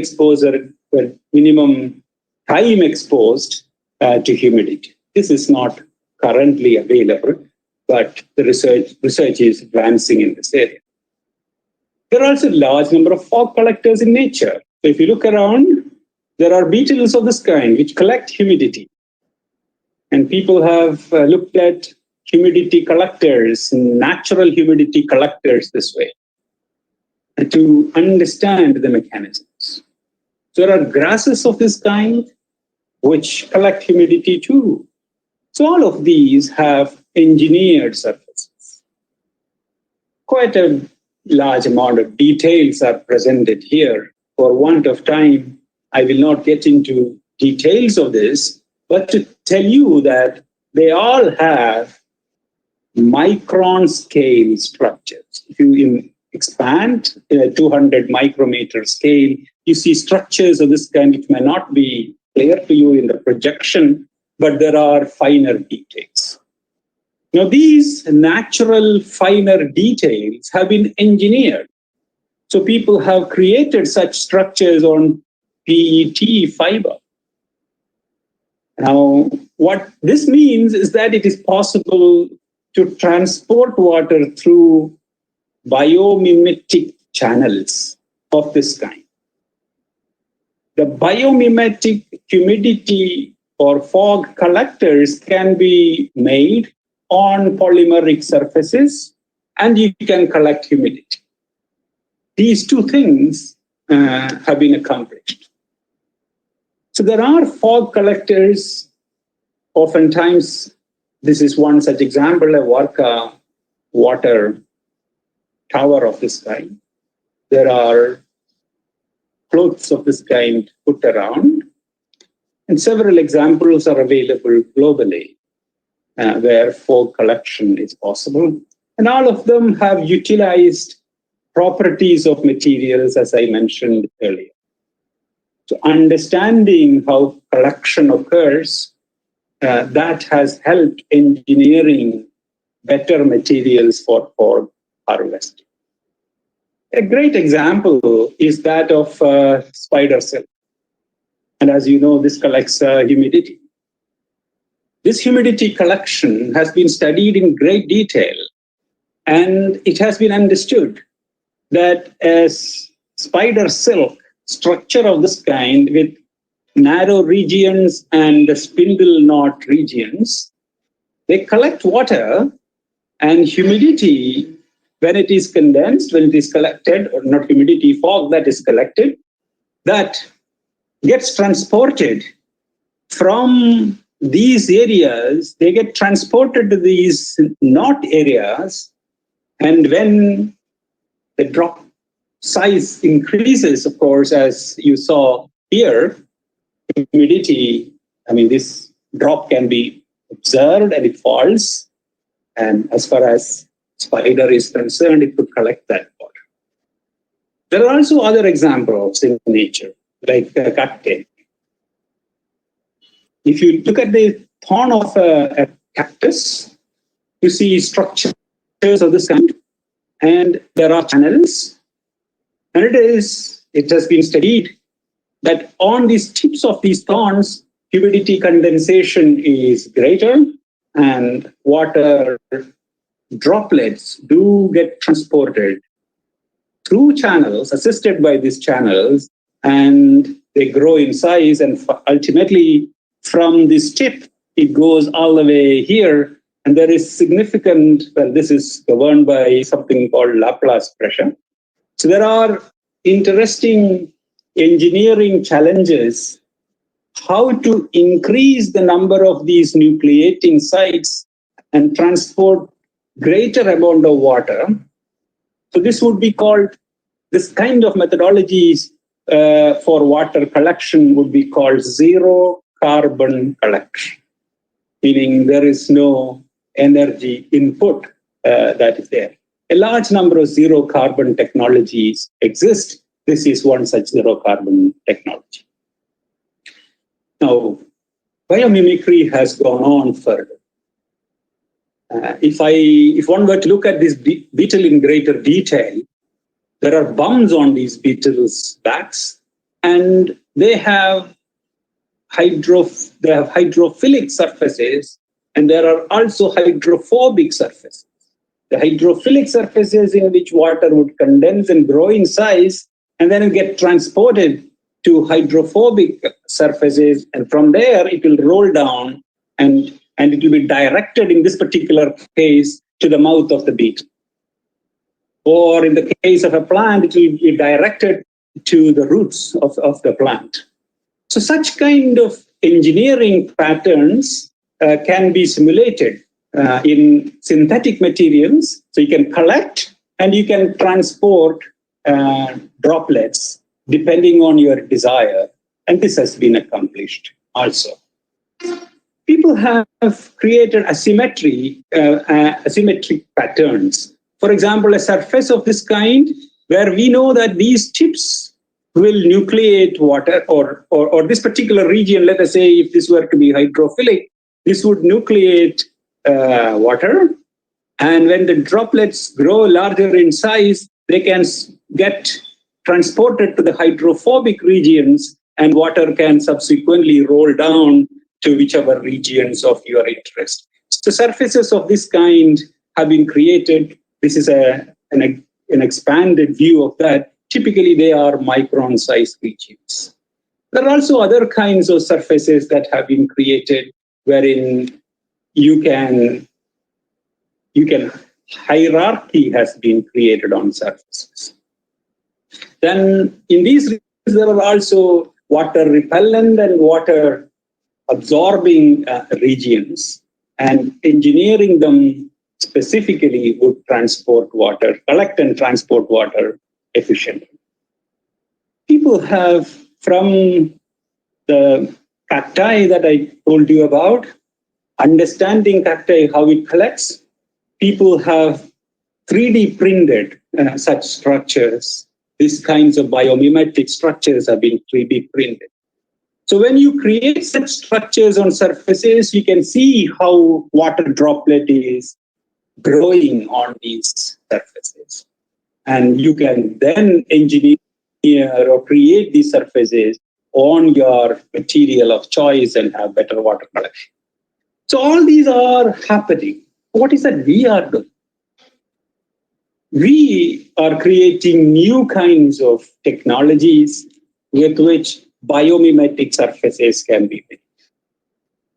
time exposed to humidity. This is not currently available, but the research is advancing in this area. There are also a large number of fog collectors in nature. So if you look around, there are beetles of this kind which collect humidity. And people have looked at humidity collectors, natural humidity collectors this way, to understand the mechanisms. So there are grasses of this kind which collect humidity too. So all of these have engineered surfaces. Quite a large amount of details are presented here. For want of time, I will not get into details of this, but to tell you that they all have micron scale structures. If you expand in a 200 micrometer scale, you see structures of this kind which may not be clear to you in the projection, but there are finer details. Now, these natural finer details have been engineered. So people have created such structures on PET fiber. Now, what this means is that it is possible to transport water through biomimetic channels of this kind. The biomimetic humidity or fog collectors can be made on polymeric surfaces, and you can collect humidity. These two things have been accomplished. So there are fog collectors. Oftentimes, this is one such example, a Varka water tower of this kind. There are clothes of this kind put around, and several examples are available globally where fog collection is possible. And all of them have utilized properties of materials, as I mentioned earlier. So understanding how collection occurs that has helped engineering better materials for harvest. A great example is that of spider silk. And as you know, this collects humidity. This humidity collection has been studied in great detail, and it has been understood that as spider silk structure of this kind with narrow regions and spindle knot regions, they collect water and humidity when it is condensed, when it is collected, or not humidity, fog that is collected, that gets transported from these areas, they get transported to these knot areas, and when the drop size increases, of course, as you saw here, humidity, this drop can be observed and it falls, and as far as spider is concerned, it could collect that water. There are also other examples in nature, like cacti. If you look at the thorn of a cactus, you see structures of this kind, and there are channels, and it has been studied that on these tips of these thorns, humidity condensation is greater, and water droplets do get transported through channels, assisted by these channels, and they grow in size, and ultimately from this tip, it goes all the way here, and there is significant, this is governed by something called Laplace pressure. So there are interesting engineering challenges, how to increase the number of these nucleating sites and transport greater amount of water. So this would be called, this kind of methodologies for water collection would be called zero carbon collection, meaning there is no energy input that is there. A large number of zero carbon technologies exist. This is one such zero carbon technology. Now, biomimicry has gone on further. If one were to look at this beetle in greater detail, there are bumps on these beetles' backs, and they have hydrophilic surfaces, and there are also hydrophobic surfaces. The hydrophilic surfaces in which water would condense and grow in size, and then it get transported to hydrophobic surfaces, and from there it will roll down, and it will be directed in this particular case to the mouth of the beetle. Or in the case of a plant, it will be directed to the roots of the plant. So such kind of engineering patterns can be simulated in synthetic materials. So you can collect and you can transport droplets depending on your desire. And this has been accomplished also. People have created asymmetric patterns. For example, a surface of this kind where we know that these tips will nucleate water, or this particular region, let us say if this were to be hydrophilic, this would nucleate water. And when the droplets grow larger in size, they can get transported to the hydrophobic regions, and water can subsequently roll down to whichever regions of your interest. So surfaces of this kind have been created. This is an expanded view of that. Typically, they are micron-sized regions. There are also other kinds of surfaces that have been created wherein hierarchy has been created on surfaces. Then in these regions, there are also water repellent and water absorbing regions, and engineering them specifically would transport water, collect and transport water efficiently. People have, from the cacti that I told you about, understanding cacti, how it collects, people have 3D printed such structures. These kinds of biomimetic structures have been 3D printed. So when you create such structures on surfaces, you can see how water droplet is growing on these surfaces. And you can then engineer or create these surfaces on your material of choice and have better water collection. So all these are happening. What is that we are doing? We are creating new kinds of technologies with which biomimetic surfaces can be made.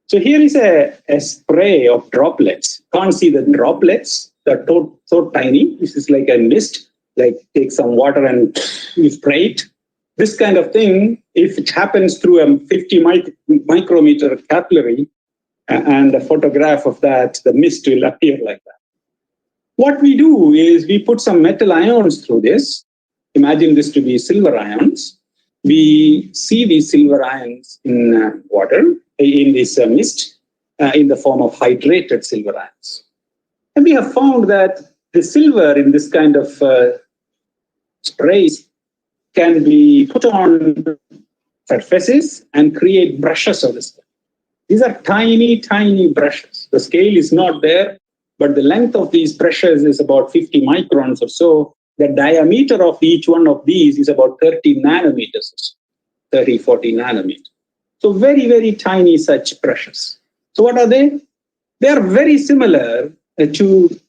So here is a spray of droplets. Can't see the droplets. They're so tiny. This is like a mist, like take some water and you spray it. This kind of thing, if it happens through a 50 micrometer capillary and a photograph of that, the mist will appear like that. What we do is we put some metal ions through this. Imagine this to be silver ions. We see these silver ions in water, in this mist, in the form of hydrated silver ions. And we have found that the silver in this kind of sprays can be put on surfaces and create brushes of this. These are tiny, tiny brushes. The scale is not there, but the length of these brushes is about 50 microns or so. The diameter of each one of these is about 30 nanometers or so, 30, 40 nanometers. So very, very tiny such brushes. So what are they? They are very similar to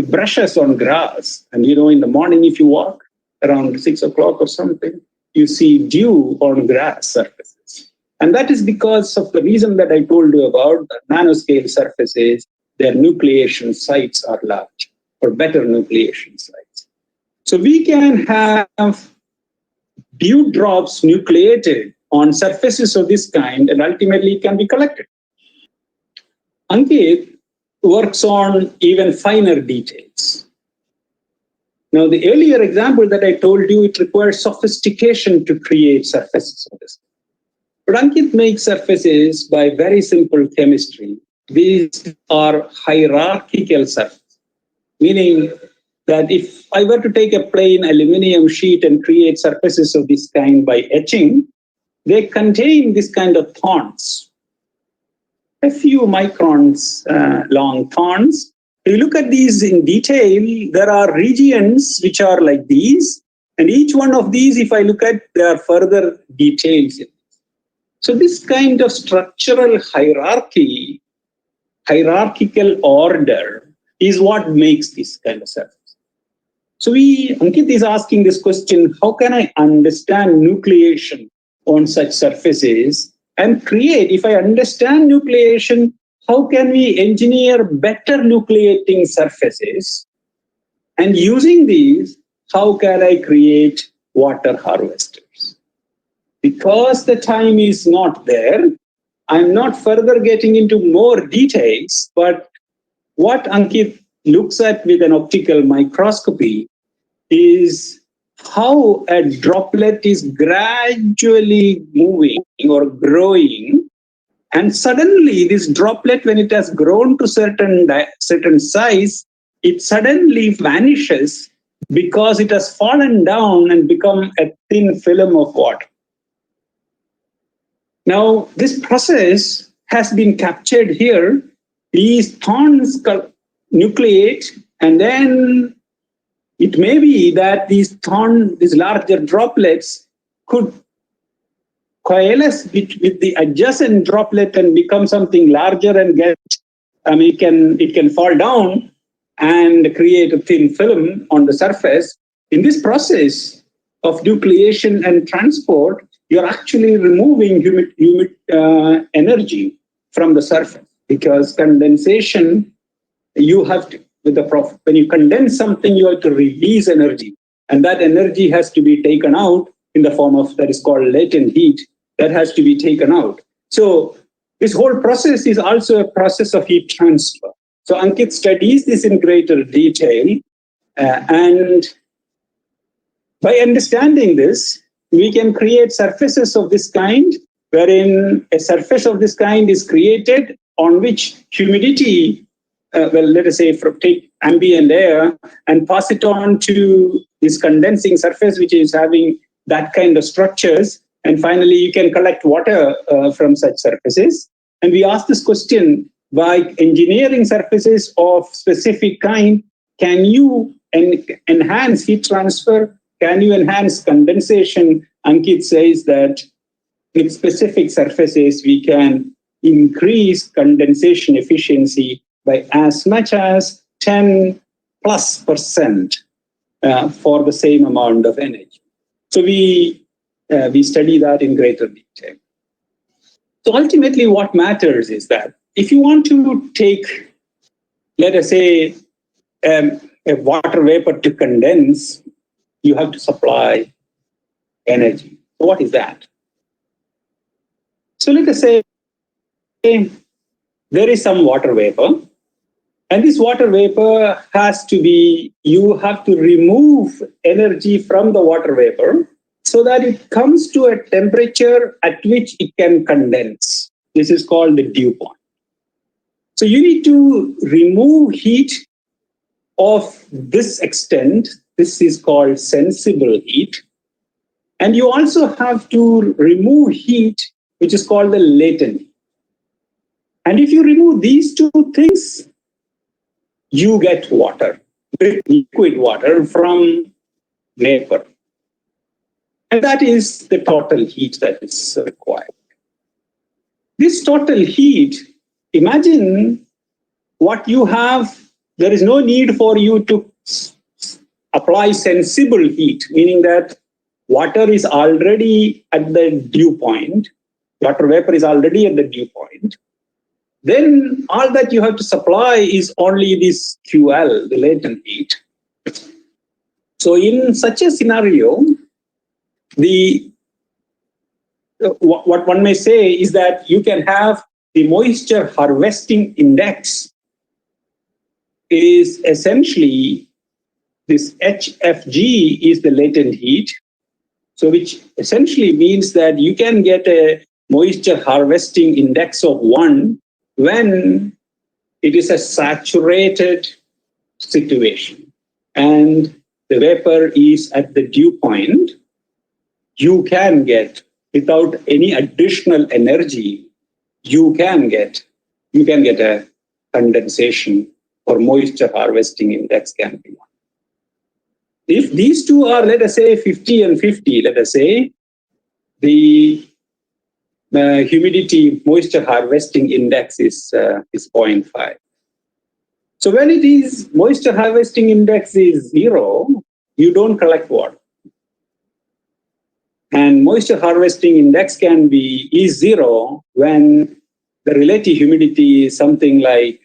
brushes on grass. And you know, in the morning, if you walk around 6 o'clock or something, you see dew on grass surfaces. And that is because of the reason that I told you about the nanoscale surfaces, their nucleation sites are large, or better nucleation sites. So we can have dewdrops nucleated on surfaces of this kind, and ultimately it can be collected. Ankit works on even finer details. Now, the earlier example that I told you, it requires sophistication to create surfaces of this. But Ankit makes surfaces by very simple chemistry. These are hierarchical surfaces, meaning that if I were to take a plain aluminum sheet and create surfaces of this kind by etching, they contain this kind of thorns, a few microns long thorns. If you look at these in detail, there are regions which are like these, and each one of these, if I look at, there are further details in it. So this kind of structural hierarchy, hierarchical order is what makes this kind of surface. So Ankit is asking this question, how can I understand nucleation on such surfaces and create, if I understand nucleation, how can we engineer better nucleating surfaces? And using these, how can I create water harvesters? Because the time is not there, I'm not further getting into more details, but what Ankit looks at with an optical microscopy is how a droplet is gradually moving or growing, and suddenly this droplet, when it has grown to certain size, it suddenly vanishes because it has fallen down and become a thin film of water. Now, this process has been captured here. These thorns nucleate, and then it may be that these larger droplets could coalesce with the adjacent droplet and become something larger and it can fall down and create a thin film on the surface. In this process of nucleation and transport, you're actually removing humid energy from the surface, because condensation, you have to, when you condense something, you have to release energy, and that energy has to be taken out in the form of, that is called latent heat, that has to be taken out. So this whole process is also a process of heat transfer. So Ankit studies this in greater detail, and by understanding this, we can create surfaces of this kind, wherein a surface of this kind is created on which humidity, let us say, take ambient air and pass it on to this condensing surface, which is having that kind of structures. And finally, you can collect water from such surfaces. And we ask this question, by engineering surfaces of specific kind, can you enhance heat transfer? Can you enhance condensation? Ankit says that with specific surfaces, we can increase condensation efficiency by as much as 10+% for the same amount of energy. So we study that in greater detail. So ultimately, what matters is that if you want to take, let us say, a water vapor to condense, you have to supply energy. So what is that? So let us say there is some water vapor, and this water vapor has to be, you have to remove energy from the water vapor so that it comes to a temperature at which it can condense. This is called the dew point. So you need to remove heat of this extent. This is called sensible heat. And you also have to remove heat, which is called the latent heat. And if you remove these two things, you get water, liquid water from vapor. And that is the total heat that is required. This total heat, imagine what you have, there is no need for you to apply sensible heat, meaning that water is already at the dew point, water vapor is already at the dew point. Then all that you have to supply is only this QL, the latent heat. So in such a scenario, what one may say is that you can have the moisture harvesting index is essentially this HFG is the latent heat. So which essentially means that you can get a moisture harvesting index of 1 when it is a saturated situation and the vapor is at the dew point. You can get, without any additional energy, you can get a condensation or moisture harvesting index can be 1. If these two are, let us say, 50 and 50, let us say, the humidity moisture harvesting index is 0.5. So when it is moisture harvesting index is 0, you don't collect water. And moisture harvesting index is 0 when the relative humidity is something like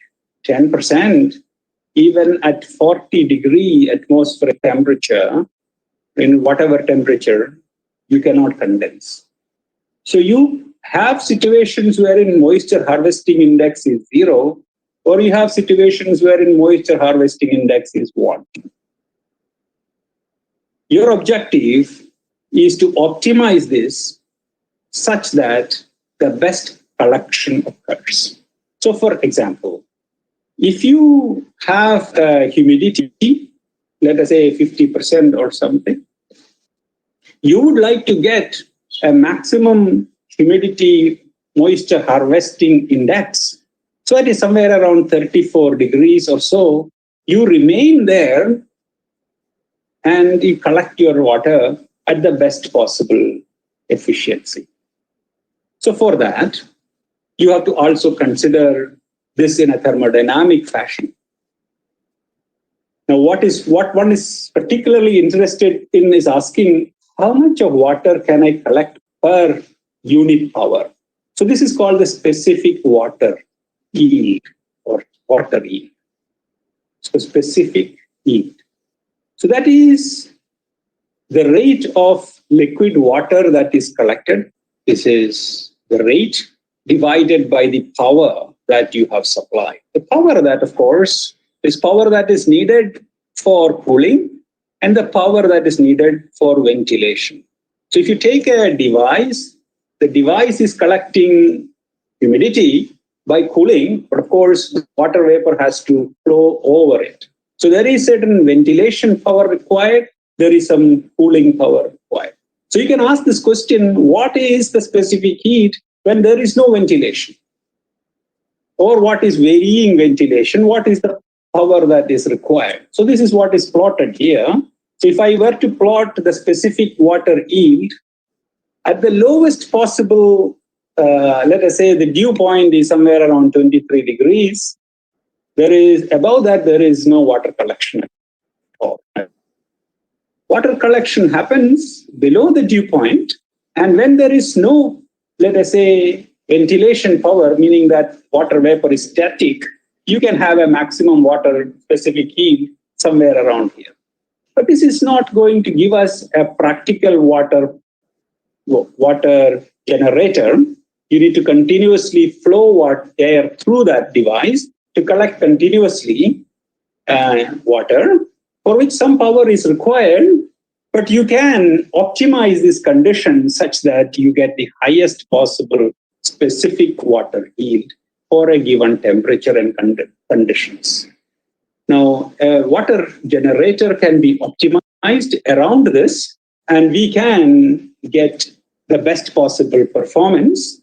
10%. Even at 40-degree atmospheric temperature, in whatever temperature, you cannot condense. So you have situations wherein moisture harvesting index is 0, or you have situations wherein moisture harvesting index is 1. Your objective is to optimize this such that the best collection occurs. So for example, if you have humidity, let us say 50% or something, you would like to get a maximum humidity moisture harvesting index. So it is somewhere around 34 degrees or so. You remain there and you collect your water at the best possible efficiency. So for that, you have to also consider this in a thermodynamic fashion. Now, what one is particularly interested in is asking, how much of water can I collect per unit power? So this is called the specific water yield or water yield. So specific yield. So that is the rate of liquid water that is collected. This is the rate divided by the power that you have supplied. The power that, of course, is power that is needed for cooling and the power that is needed for ventilation. So if you take a device, the device is collecting humidity by cooling, but of course, the water vapor has to flow over it. So there is certain ventilation power required, there is some cooling power required. So you can ask this question, what is the specific heat when there is no ventilation? Or what is varying ventilation? What is the power that is required? So this is what is plotted here. So if I were to plot the specific water yield at the lowest possible, let us say the dew point is somewhere around 23 degrees. Above that, there is no water collection at all. Water collection happens below the dew point, and when there is no, let us say, ventilation power, meaning that water vapor is static, you can have a maximum water specific yield somewhere around here. But this is not going to give us a practical water generator. You need to continuously flow air through that device to collect continuously water, for which some power is required, but you can optimize this condition such that you get the highest possible specific water yield for a given temperature and conditions. Now, a water generator can be optimized around this, and we can get the best possible performance.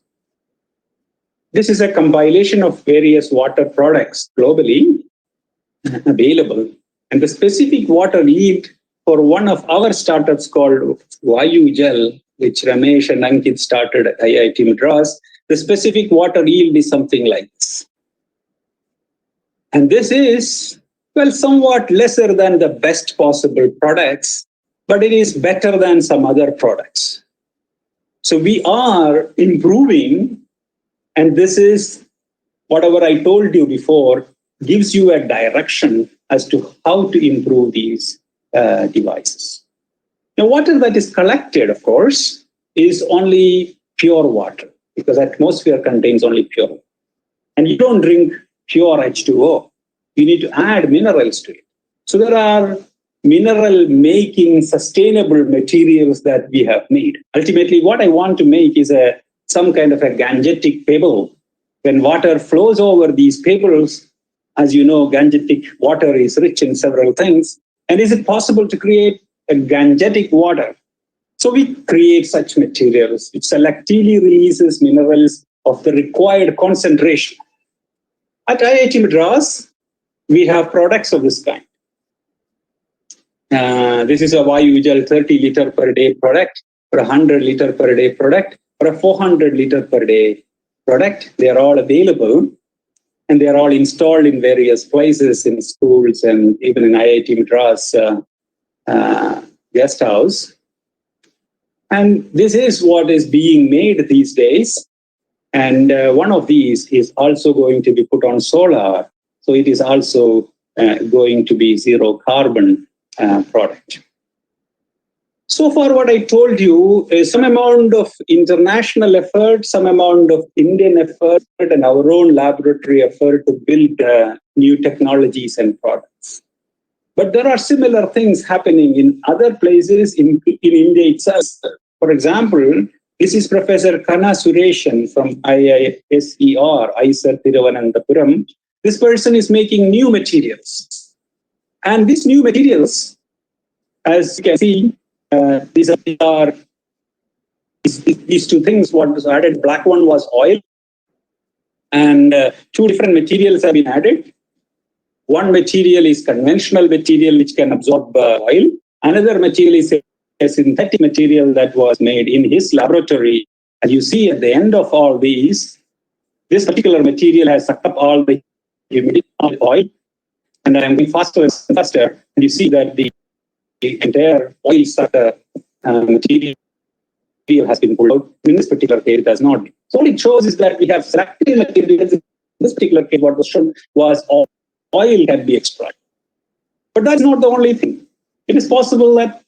This is a compilation of various water products globally available. And the specific water yield for one of our startups called Vayugel, which Ramesh and Ankit started at IIT Madras, the specific water yield is something like this. And this is, well, somewhat lesser than the best possible products, but it is better than some other products. So we are improving, and this is whatever I told you before, gives you a direction as to how to improve these devices. Now, water that is collected, of course, is only pure water, because atmosphere contains only pure water. And you don't drink pure H2O. You need to add minerals to it. So there are mineral making sustainable materials that we have made. Ultimately, what I want to make is some kind of a gangetic pebble. When water flows over these pebbles, as you know, gangetic water is rich in several things. And is it possible to create a gangetic water? So we create such materials which selectively releases minerals of the required concentration. At IIT Madras, we have products of this kind. This is a Vayugel 30 liter per day product, or 100 liter per day product, or a 400 liter per day product. They are all available, and they are all installed in various places, in schools and even in IIT Madras guest house. And this is what is being made these days. And one of these is also going to be put on solar. So it is also going to be zero carbon product. So far, what I told you is some amount of international effort, some amount of Indian effort, and our own laboratory effort to build new technologies and products. But there are similar things happening in other places in India itself. For example, this is Professor Kana Sureshan from IISER Thiruvananthapuram. This person is making new materials. And these new materials, as you can see, these two things. What was added, black one was oil, and two different materials have been added. One material is conventional material which can absorb oil. Another material is a synthetic material that was made in his laboratory. And you see at the end of all these, this particular material has sucked up all the humidity of the oil. And I'm going faster and faster. And you see that the entire oil sucker material has been pulled out. In this particular case, it has not. So what it shows is that we have selected materials. In this particular case, what was shown was oil can be extracted. But that's not the only thing. It is possible that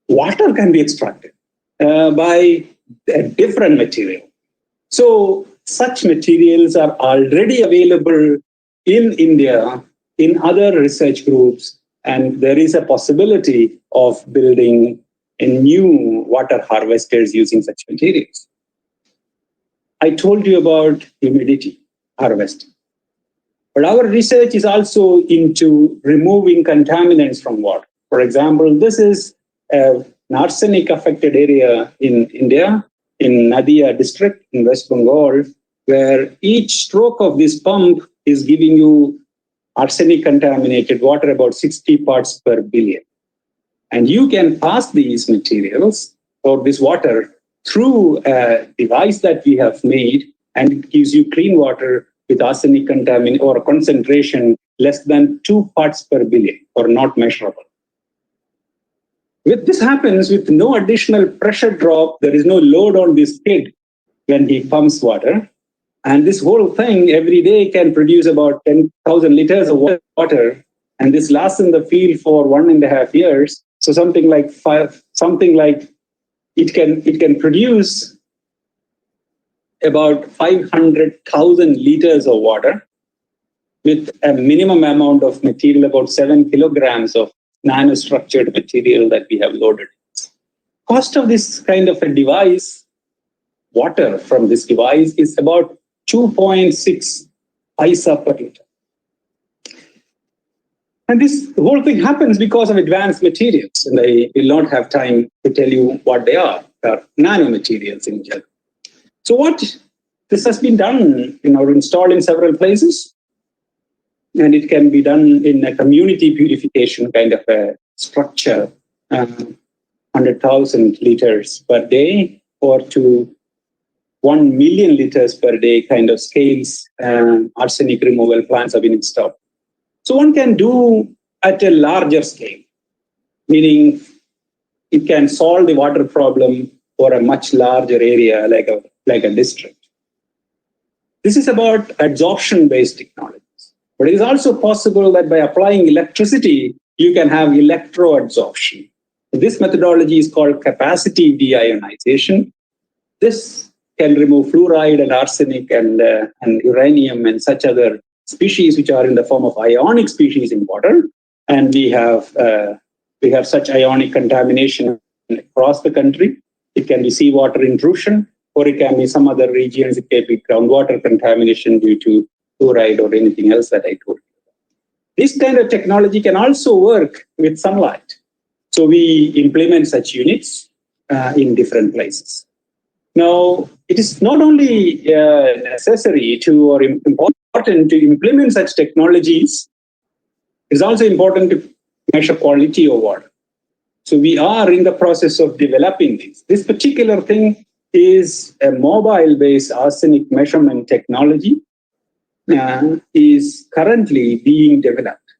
water can be extracted by a different material. So such materials are already available in India, in other research groups, and there is a possibility of building a new water harvesters using such materials. I told you about humidity harvesting. But our research is also into removing contaminants from water. For example, this is a an arsenic affected area in India, in Nadia district in West Bengal, where each stroke of this pump is giving you arsenic contaminated water, about 60 parts per billion. And you can pass these materials or this water through a device that we have made, and it gives you clean water with arsenic contamination or a concentration less than 2 parts per billion or not measurable. This happens with no additional pressure drop. There is no load on this kid when he pumps water. And this whole thing every day can produce about 10,000 liters of water. And this lasts in the field for 1.5 years. So something like it can produce about 500,000 liters of water with a minimum amount of material, about 7 kilograms of nanostructured material that we have loaded. Cost of this kind of a device, water from this device, is about 2.6 paisa per liter. And this whole thing happens because of advanced materials. And I will not have time to tell you what they are. They are nanomaterials in general. So this has been done, installed in several places. And it can be done in a community purification kind of a structure, 100,000 liters per day or to 1 million liters per day kind of scales. Arsenic removal plants have been installed. So one can do at a larger scale, meaning it can solve the water problem for a much larger area like a district. This is about adsorption-based technologies. But it is also possible that by applying electricity, you can have electroadsorption. This methodology is called capacity deionization. This can remove fluoride and arsenic and uranium and such other species which are in the form of ionic species in water. And we have such ionic contamination across the country. It can be seawater intrusion, or it can be some other regions. It can be groundwater contamination due to fluoride or anything else that I told you. This kind of technology can also work with sunlight. So we implement such units in different places. Now, it is not only necessary or important to implement such technologies, it is also important to measure quality of water. So we are in the process of developing this. This particular thing is a mobile-based arsenic measurement technology. Is currently being developed.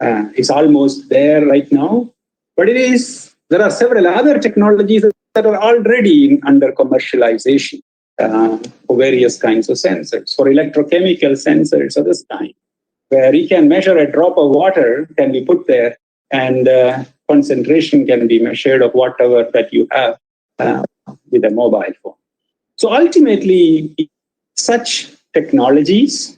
It's almost there right now, but there are several other technologies that are already under commercialization for various kinds of sensors, for electrochemical sensors of this kind, where you can measure a drop of water can be put there and concentration can be measured of whatever that you have with a mobile phone. So ultimately, such technologies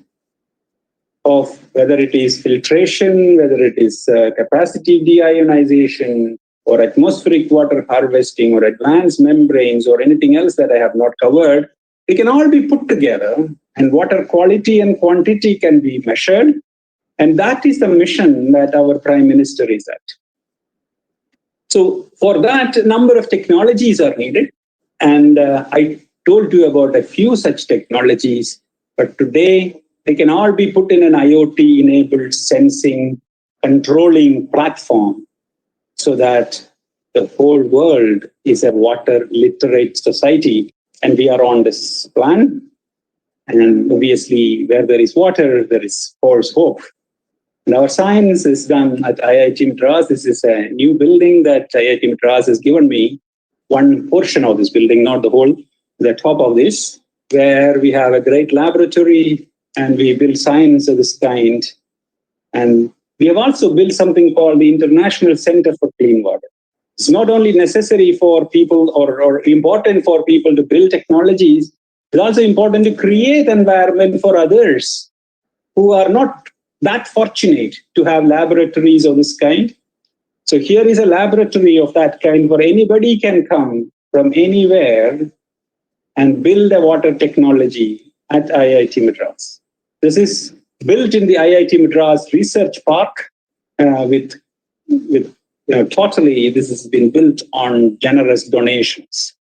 of whether it is filtration, whether it is capacity deionization, or atmospheric water harvesting, or advanced membranes, or anything else that I have not covered, they can all be put together, and water quality and quantity can be measured. And that is the mission that our Prime Minister is at. So for that, a number of technologies are needed. And I told you about a few such technologies. But today, they can all be put in an IoT-enabled sensing, controlling platform so that the whole world is a water-literate society. And we are on this plan. And obviously, where there is water, there is force hope. And our science is done at IIT Madras. This is a new building that IIT Madras has given me. One portion of this building, not the whole, the top of this, where we have a great laboratory and we build science of this kind. And we have also built something called the International Center for Clean Water. It's not only necessary for people or important for people to build technologies, it's also important to create environment for others who are not that fortunate to have laboratories of this kind. So here is a laboratory of that kind where anybody can come from anywhere and build a water technology at IIT Madras. This is built in the IIT Madras Research Park with totally this has been built on generous donations.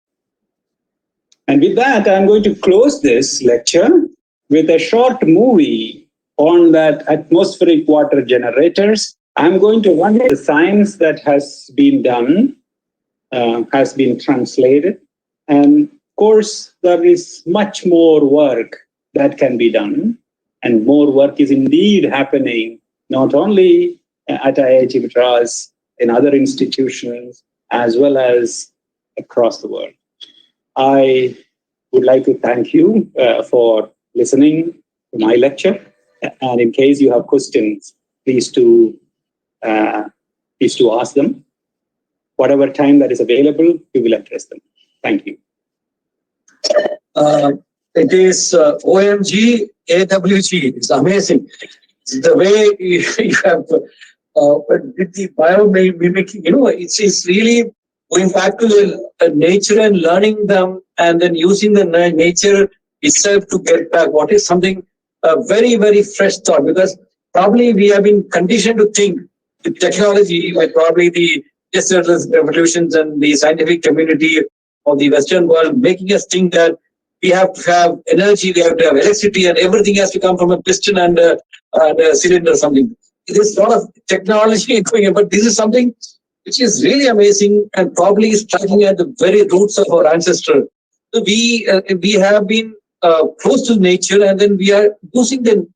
And with that, I'm going to close this lecture with a short movie on that atmospheric water generators. I'm going to run the science that has been done, has been translated. And of course, there is much more work that can be done. And more work is indeed happening, not only at IIT Madras, in other institutions, as well as across the world. I would like to thank you for listening to my lecture. And in case you have questions, please to ask them. Whatever time that is available, we will address them. Thank you.
It is OMG, AWG. It's amazing. The way you have did the biomimicking, it's really going back to the nature and learning them and then using the nature itself to get back what is something very, very fresh thought, because probably we have been conditioned to think with technology, with probably the industrial revolutions and the scientific community of the Western world, making us think that we have to have energy, we have to have electricity, and everything has to come from a piston and a cylinder or something. There's a lot of technology going on, but this is something which is really amazing and probably striking at the very roots of our ancestors. So we have been close to nature, and then we are using the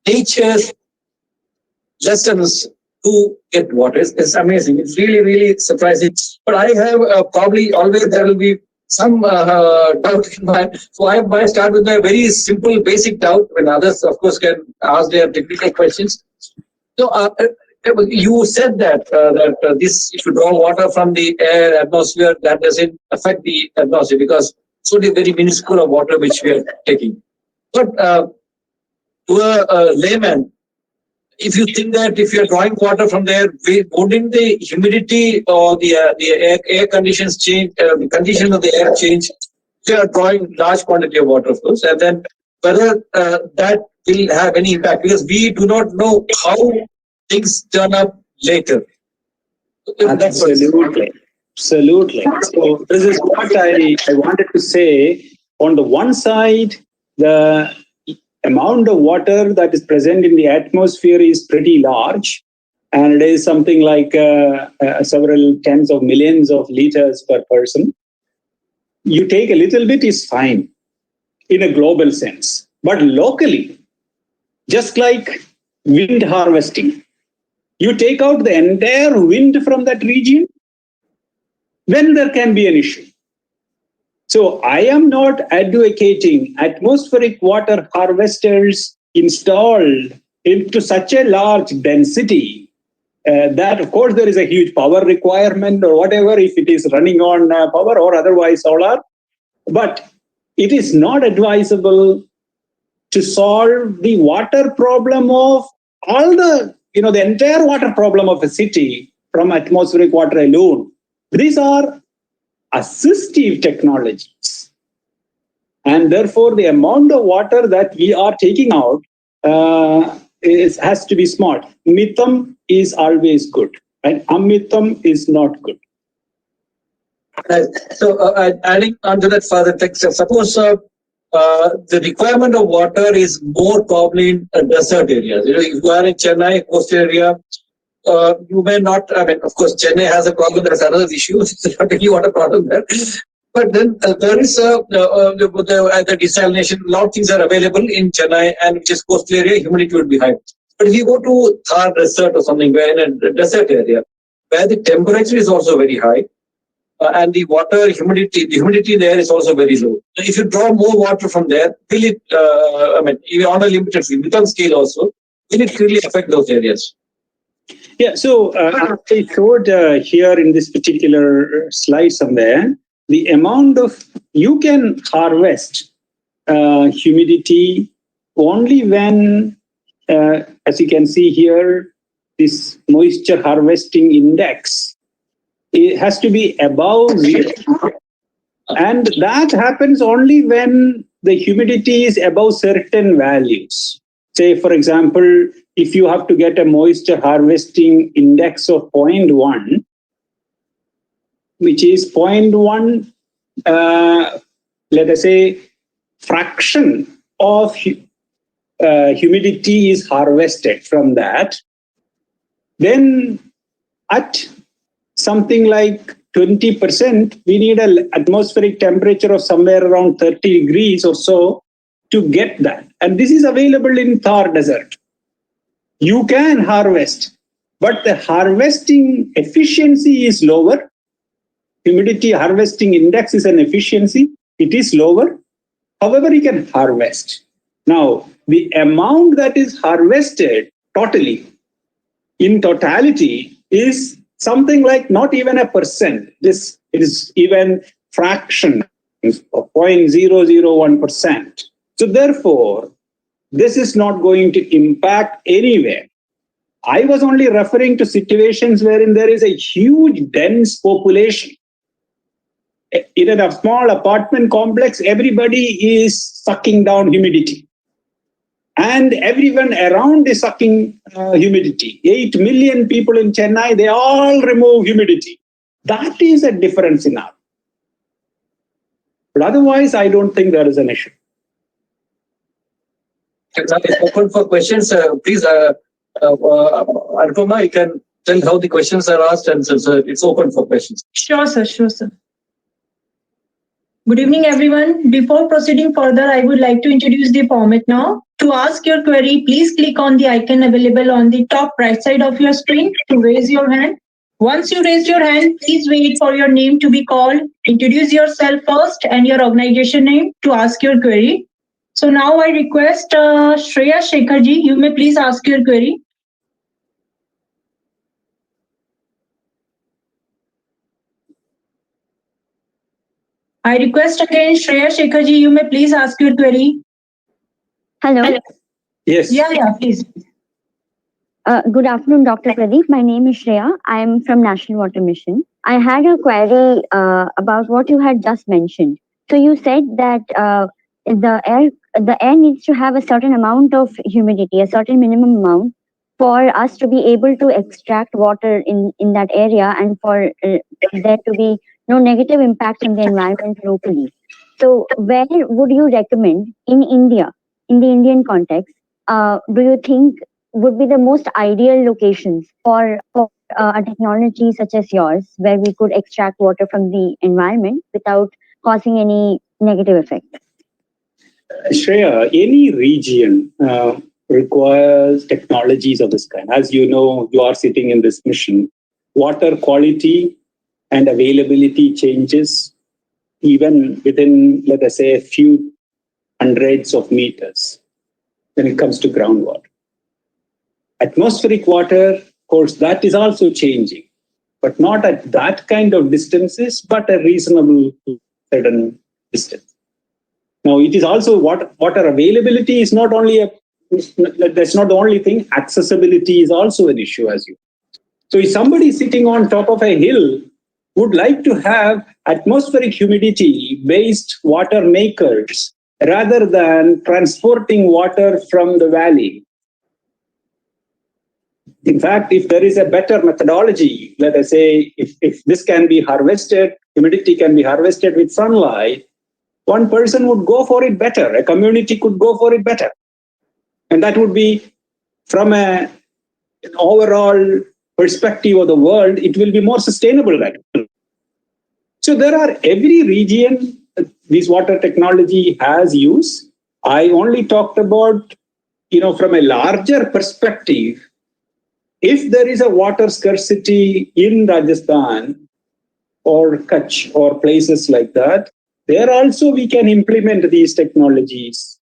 nature's lessons to get water. It's amazing. It's really, really surprising. But I have probably always there will be some doubt in mind. So I might start with a very simple, basic doubt, when others, of course, can ask their technical questions. So you said that this, if you draw water from the air, atmosphere, that doesn't affect the atmosphere because it's only very minuscule of water which we are taking. But to a layman, if you think that if you're drawing water from there, wouldn't the humidity or the air conditions change, the condition of the air change? If you are drawing large quantity of water, of course, and then whether that will have any impact, because we do not know how things turn up later.
Absolutely. Absolutely. So this is what I wanted to say. On the one side, the amount of water that is present in the atmosphere is pretty large, and it is something like several tens of millions of liters per person. You take a little bit is fine in a global sense, but locally, just like wind harvesting, you take out the entire wind from that region, then there can be an issue. So I am not advocating atmospheric water harvesters installed into such a large density that, of course, there is a huge power requirement or whatever, if it is running on power or otherwise solar. But it is not advisable to solve the water problem of all the entire water problem of a city from atmospheric water alone. These are assistive technologies. And therefore, the amount of water that we are taking out has to be smart. Mitham is always good, and amitham is not good.
So adding on to that further text, suppose the requirement of water is more probably in desert areas. If you are in Chennai, coastal area, you may not, of course, Chennai has a problem, there's another issue, it's not any water problem there. But then there is the desalination, a lot of things are available in Chennai, and which is coastal area, humidity would be high. But if you go to Thar Desert or something, where in a desert area, where the temperature is also very high, and the water humidity there is also very low. So if you draw more water from there, will it, even on a limited scale also, will it really affect those areas?
Yeah, so I showed here in this particular slide somewhere, the amount of, you can harvest humidity only when, as you can see here, this moisture harvesting index, it has to be above 0. And that happens only when the humidity is above certain values. Say, for example, if you have to get a moisture harvesting index of 0.1, which is 0.1, let us say, fraction of humidity is harvested from that, then at something like 20%, we need an atmospheric temperature of somewhere around 30 degrees or so to get that. And this is available in Thar Desert. You can harvest, but the harvesting efficiency is lower. Humidity harvesting index is an efficiency. It is lower. However, you can harvest. Now, the amount that is harvested totally, in totality, is something like not even a percent. It is even fraction of 0.001%. So therefore, this is not going to impact anywhere. I was only referring to situations wherein there is a huge dense population. In a small apartment complex, everybody is sucking down humidity. And everyone around is sucking humidity. 8 million people in Chennai, they all remove humidity. That is a difference in our. But otherwise, I don't think there is an issue.
It's open for questions. Please, Anupama, you can tell how the questions are asked, and so it's open for questions.
Sure, sir. Sure, sir. Good evening, everyone. Before proceeding further, I would like to introduce the format now. To ask your query, please click on the icon available on the top right side of your screen to raise your hand. Once you raise your hand, please wait for your name to be called. Introduce yourself first and your organization name to ask your query. So now I request Shreya Shekharji, you may please ask your query. I request again, Shreya Shekharji, you may please ask your query.
Hello.
Yes.
Yeah, please.
Good afternoon, Dr. Pradeep. My name is Shreya. I am from National Water Mission. I had a query about what you had just mentioned. So you said that the air needs to have a certain amount of humidity, a certain minimum amount, for us to be able to extract water in that area and for there to be no negative impacts on the environment locally. So where would you recommend in India, in the Indian context, do you think would be the most ideal locations for a technology such as yours, where we could extract water from the environment without causing any negative effect?
Shreya, any region requires technologies of this kind. As you know, you are sitting in this mission. Water quality and availability changes even within, let us say, a few hundreds of meters when it comes to groundwater. Atmospheric water, of course, that is also changing, but not at that kind of distances, but a reasonable certain distance. Now, it is also water availability is not only that's not the only thing. Accessibility is also an issue, as you. So, if somebody sitting on top of a hill would like to have atmospheric humidity-based water makers rather than transporting water from the valley. In fact, if there is a better methodology, let us say, if this can be harvested, humidity can be harvested with sunlight, one person would go for it better. A community could go for it better. And that would be, from an overall perspective of the world, it will be more sustainable. So there are every region this water technology has use. I only talked about, from a larger perspective, if there is a water scarcity in Rajasthan or Kutch or places like that, there also we can implement these technologies,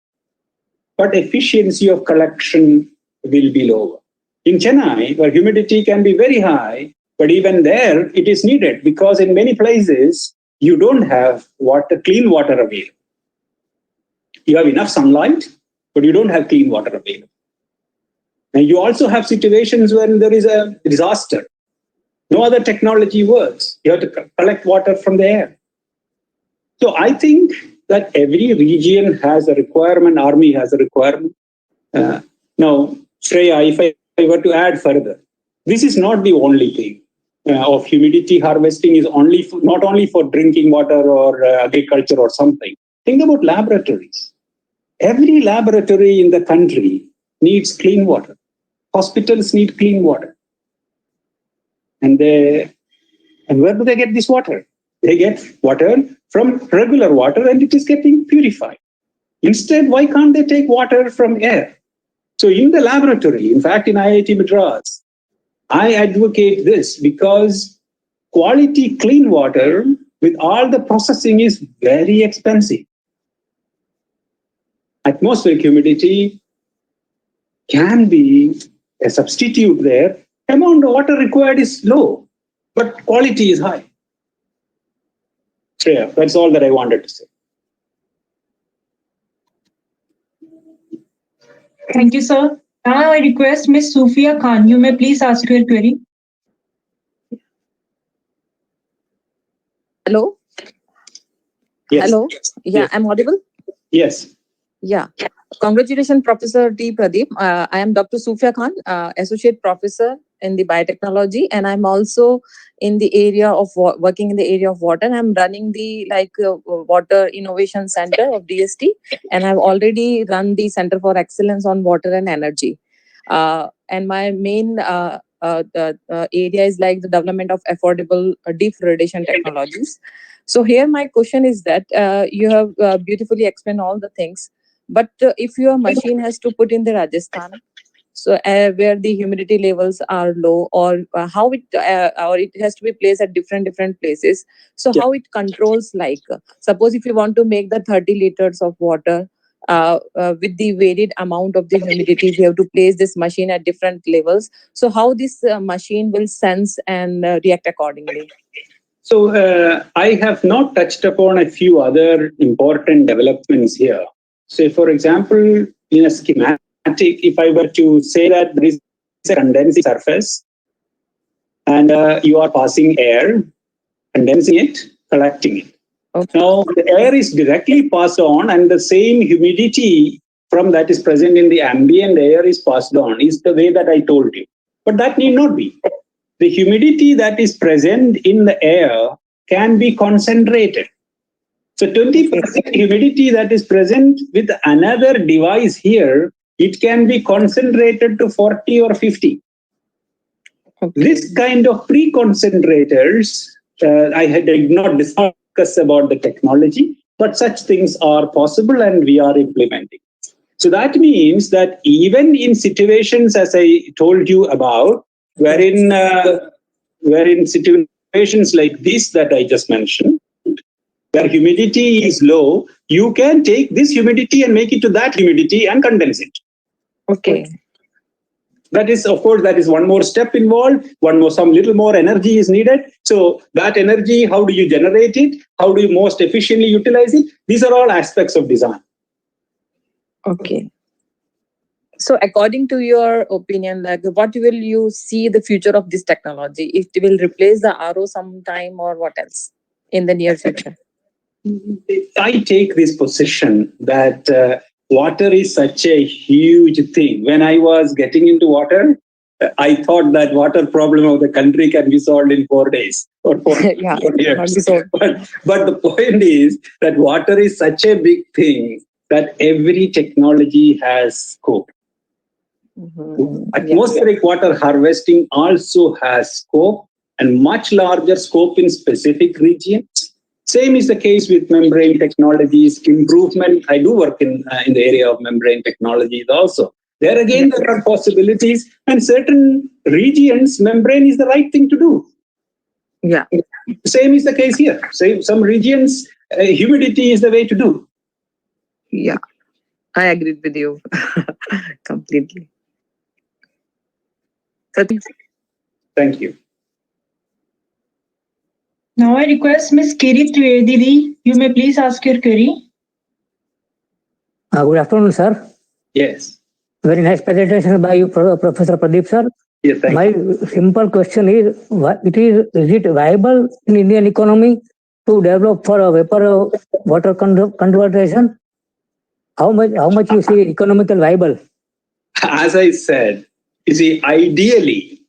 but efficiency of collection will be lower. In Chennai, where humidity can be very high, but even there it is needed because in many places you don't have clean water available. You have enough sunlight, but you don't have clean water available. And you also have situations when there is a disaster. No other technology works. You have to collect water from the air. So I think that every region has a requirement, army has a requirement. Now, Shreya, if I were to add further, this is not the only thing. of humidity harvesting is only for, not only for drinking water or agriculture or something. Think about laboratories. Every laboratory in the country needs clean water. Hospitals need clean water. And where do they get this water? They get water from regular water and it is getting purified. Instead, why can't they take water from air? So in the laboratory, in fact, in IIT Madras, I advocate this because quality clean water with all the processing is very expensive. Atmospheric humidity can be a substitute there. Amount of water required is low, but quality is high. So yeah, that's all that I wanted to say.
Thank you, sir. Now I request Ms. Sufia Khan. You may please ask your query.
Hello?
Yes.
Hello? Yeah,
Yes.
I'm audible?
Yes.
Yeah. Congratulations, Professor T. Pradeep. I am Dr. Sufia Khan, Associate Professor in the Biotechnology, and I'm also in the area of working in the area of water. I'm running the Water Innovation Center of DST, and I've already run the Center for Excellence on Water and Energy. And my main area is like the development of affordable deep fluoridation technologies. So here my question is that you have beautifully explained all the things, but if your machine has to put in the Rajasthan, so where the humidity levels are low, or how it or it has to be placed at different places, so how it controls, like suppose if you want to make the 30 liters of water with the varied amount of the humidity, we have to place this machine at different levels. So how this machine will sense and react accordingly?
So I have not touched upon a few other important developments here. So for example, in a schematic, if I were to say that there is a condensing surface and you are passing air, condensing it, collecting it.
Okay.
Now the air is directly passed on and the same humidity from that is present in the ambient air is passed on, is the way that I told you. But that need not be. The humidity that is present in the air can be concentrated. So 20% humidity that is present with another device here, it can be concentrated to 40 or 50.
Okay.
This kind of pre-concentrators, I did not discuss about the technology, but such things are possible and we are implementing. So that means that even in situations, as I told you about, wherein situations like this that I just mentioned, where humidity is low, you can take this humidity and make it to that humidity and condense it.
Okay.
That is, of course, that is one more step involved. Some little more energy is needed. So that energy, how do you generate it? How do you most efficiently utilize it? These are all aspects of design.
Okay. So according to your opinion, like what will you see the future of this technology? It will replace the RO sometime, or what else in the near future?
I take this position that water is such a huge thing. When I was getting into water, I thought that water problem of the country can be solved in 4 days or 4
Yeah,
4 years.
not be so.
But the point is that water is such a big thing that every technology has scope.
Mhm.
Atmospheric water harvesting also has scope, and much larger scope in specific regions. Same is the case with membrane technologies, improvement. I do work in the area of membrane technologies also. There again, there are possibilities, and certain regions, membrane is the right thing to do.
Yeah.
Same is the case here. Some regions, humidity is the way to do.
Yeah. I agree with you completely.
Thank you.
Now I request Ms. Kiri Trivedi. You may please ask your query.
Good afternoon, sir.
Yes.
Very nice presentation by you, Professor Pradeep, sir.
Yes, thank
My
you.
simple question is it viable in Indian economy to develop for a vapor water conversion? How much you see economical viable?
As I said, you see, ideally,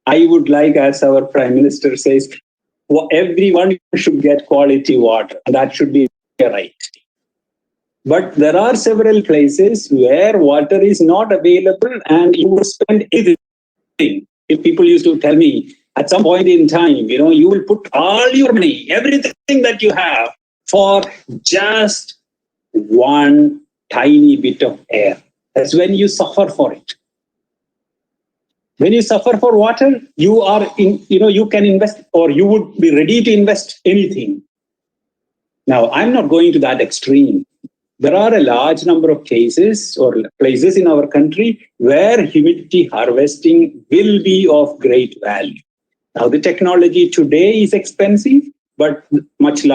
I would like, as our Prime Minister says, everyone should get quality water. That should be right. But there are several places where water is not available and you would spend everything. If people used to tell me at some point in time, you will put all your money, everything that you have for just one tiny bit of air. That's when you suffer for it. When you suffer for water, you can invest, or you would be ready to invest anything. Now, I'm not going to that extreme. There are a large number of cases or places in our country where humidity harvesting will be of great value. Now, the technology today is expensive, but much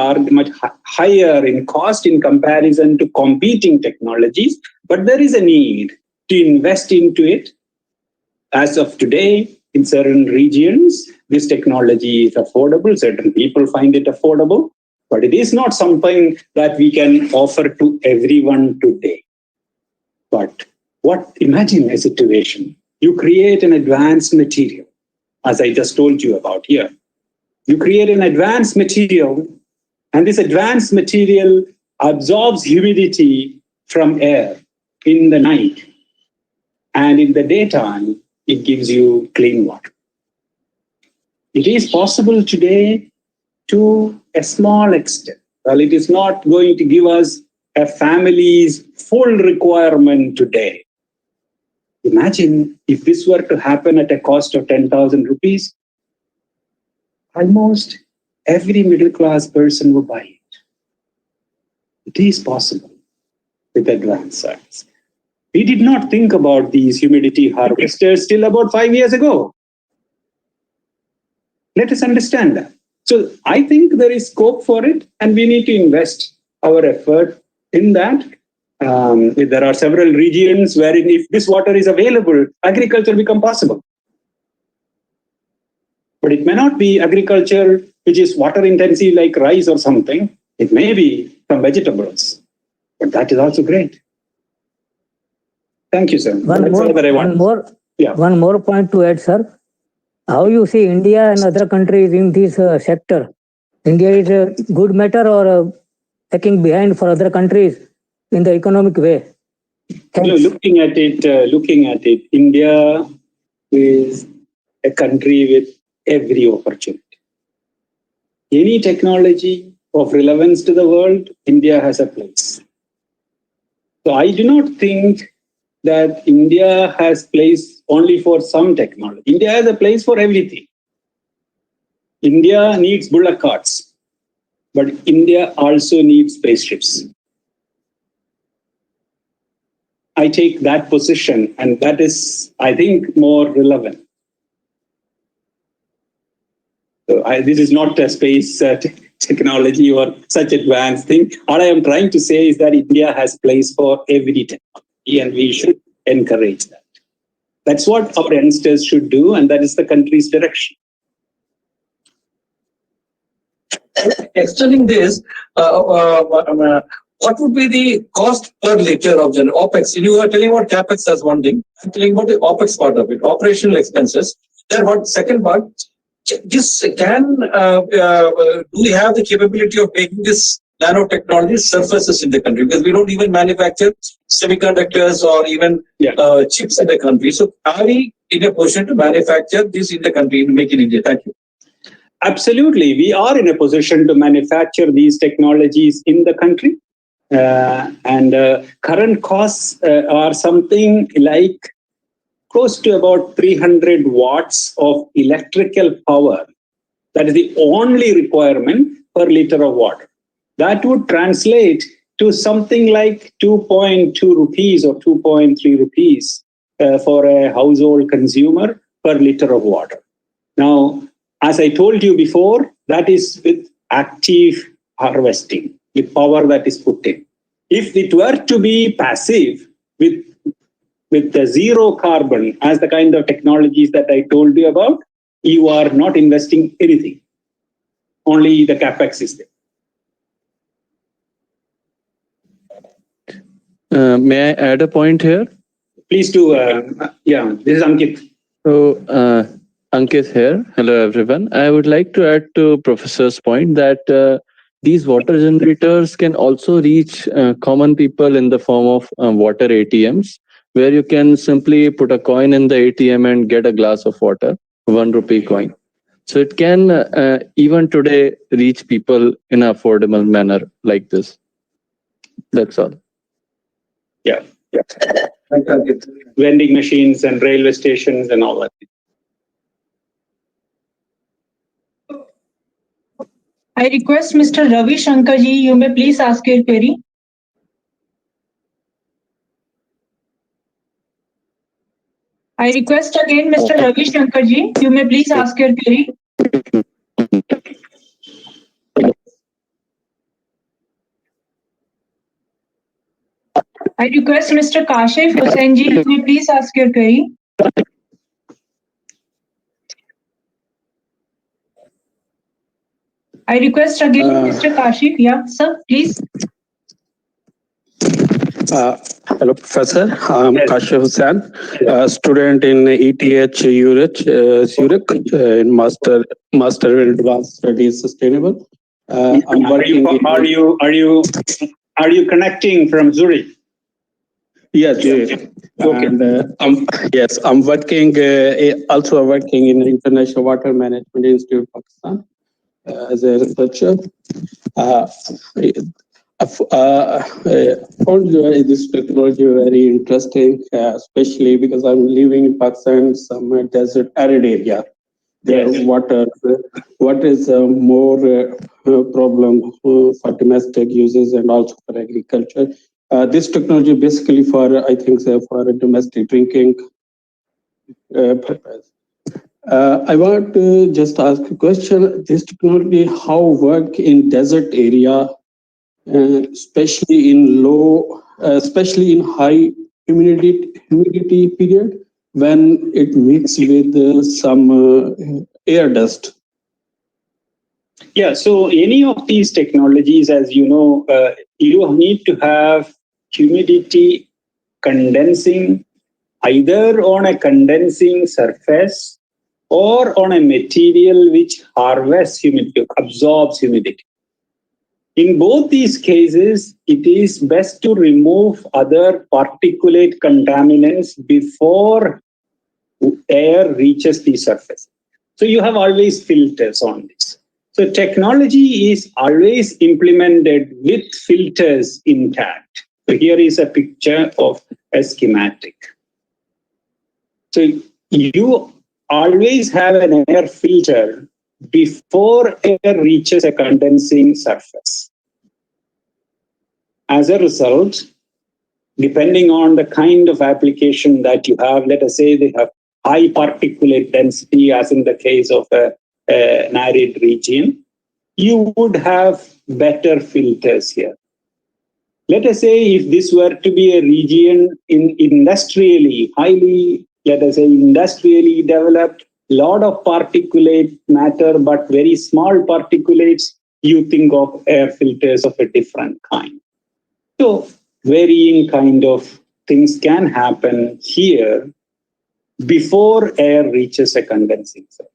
higher in cost in comparison to competing technologies. But there is a need to invest into it. As of today, in certain regions, this technology is affordable. Certain people find it affordable, but it is not something that we can offer to everyone today. But imagine a situation. You create an advanced material, as I just told you about here. You create an advanced material, and this advanced material absorbs humidity from air in the night. And in the daytime, it gives you clean water. It is possible today to a small extent. Well, it is not going to give us a family's full requirement today. Imagine if this were to happen at a cost of 10,000 rupees, almost every middle class person would buy it. It is possible with advanced science. We did not think about these humidity harvesters till about 5 years ago. Let us understand that. So I think there is scope for it, and we need to invest our effort in that. There are several regions wherein if this water is available, agriculture becomes possible. But it may not be agriculture which is water intensive like rice or something. It may be from vegetables, but that is also great. Thank you, sir.
One more point to add, sir. How you see India and other countries in this sector? India is a good matter or taking behind for other countries in the economic way?
Looking at it, India is a country with every opportunity. Any technology of relevance to the world, India has a place. So I do not think that India has place only for some technology. India has a place for everything. India needs bullock carts, but India also needs spaceships. I take that position, and that is, I think, more relevant. So this is not a space technology or such advanced thing. All I am trying to say is that India has place for every technology, and we should encourage that. That's what our youngsters should do, and that is the country's direction.
Extending this, what would be the cost per liter of the OPEX? You are telling about CAPEX as one thing. I'm telling about the OPEX part of it, operational expenses. Then what second part? This can, do we have the capability of making this nanotechnology surfaces in the country? Because we don't even manufacture semiconductors or even chips in the country. So are we in a position to manufacture this in the country, and make in India? Thank you.
Absolutely. We are in a position to manufacture these technologies in the country. Current costs are something like close to about 300 watts of electrical power. That is the only requirement per liter of water. That would translate to something like 2.2 rupees or 2.3 rupees for a household consumer per liter of water. Now, as I told you before, that is with active harvesting, with power that is put in. If it were to be passive with the zero carbon as the kind of technologies that I told you about, you are not investing anything. Only the CAPEX is there.
May I add a point here?
Please do. This is Ankit.
So Ankit here. Hello, everyone. I would like to add to Professor's point that these water generators can also reach common people in the form of water ATMs, where you can simply put a coin in the ATM and get a glass of water, 1 rupee coin. So it can even today reach people in an affordable manner like this. That's all.
Yeah. Vending machines and railway stations and all that.
I request Mr. Ravi Shankar ji, you may please ask your query. I request again Mr. Ravi Shankar ji, you may please ask your query. I request Mr. Kashif Hussain ji, you may please ask your query. I request again Mr. Kashif. Yeah, sir, please.
Hello, Professor. I'm Kashif Hussain, student in ETH Zurich, in Master in Advanced Studies Sustainable. I'm working.
Are you connecting from Zurich?
Yes. Okay. And I'm working. Also working in International Water Management Institute, Pakistan, as a researcher. I found this technology very interesting, especially because I'm living in Pakistan, some desert arid area. The water is more problem for domestic uses and also for agriculture. This technology basically for, I think, for domestic drinking purpose. I want to just ask a question. This technology, how work in desert area, especially in high humidity period when it mixes with some air dust?
Yeah, so any of these technologies, as you know, you need to have humidity condensing either on a condensing surface or on a material which harvests humidity, absorbs humidity. In both these cases, it is best to remove other particulate contaminants before air reaches the surface. So you have always filters on this. So technology is always implemented with filters intact. So here is a picture of a schematic. So you always have an air filter before air reaches a condensing surface. As a result, depending on the kind of application that you have, let us say they have high particulate density, as in the case of an arid region, you would have better filters here. Let us say if this were to be a region in industrially, highly, let us say industrially developed, lot of particulate matter, but very small particulates, you think of air filters of a different kind. So varying kind of things can happen here before air reaches a condensing surface.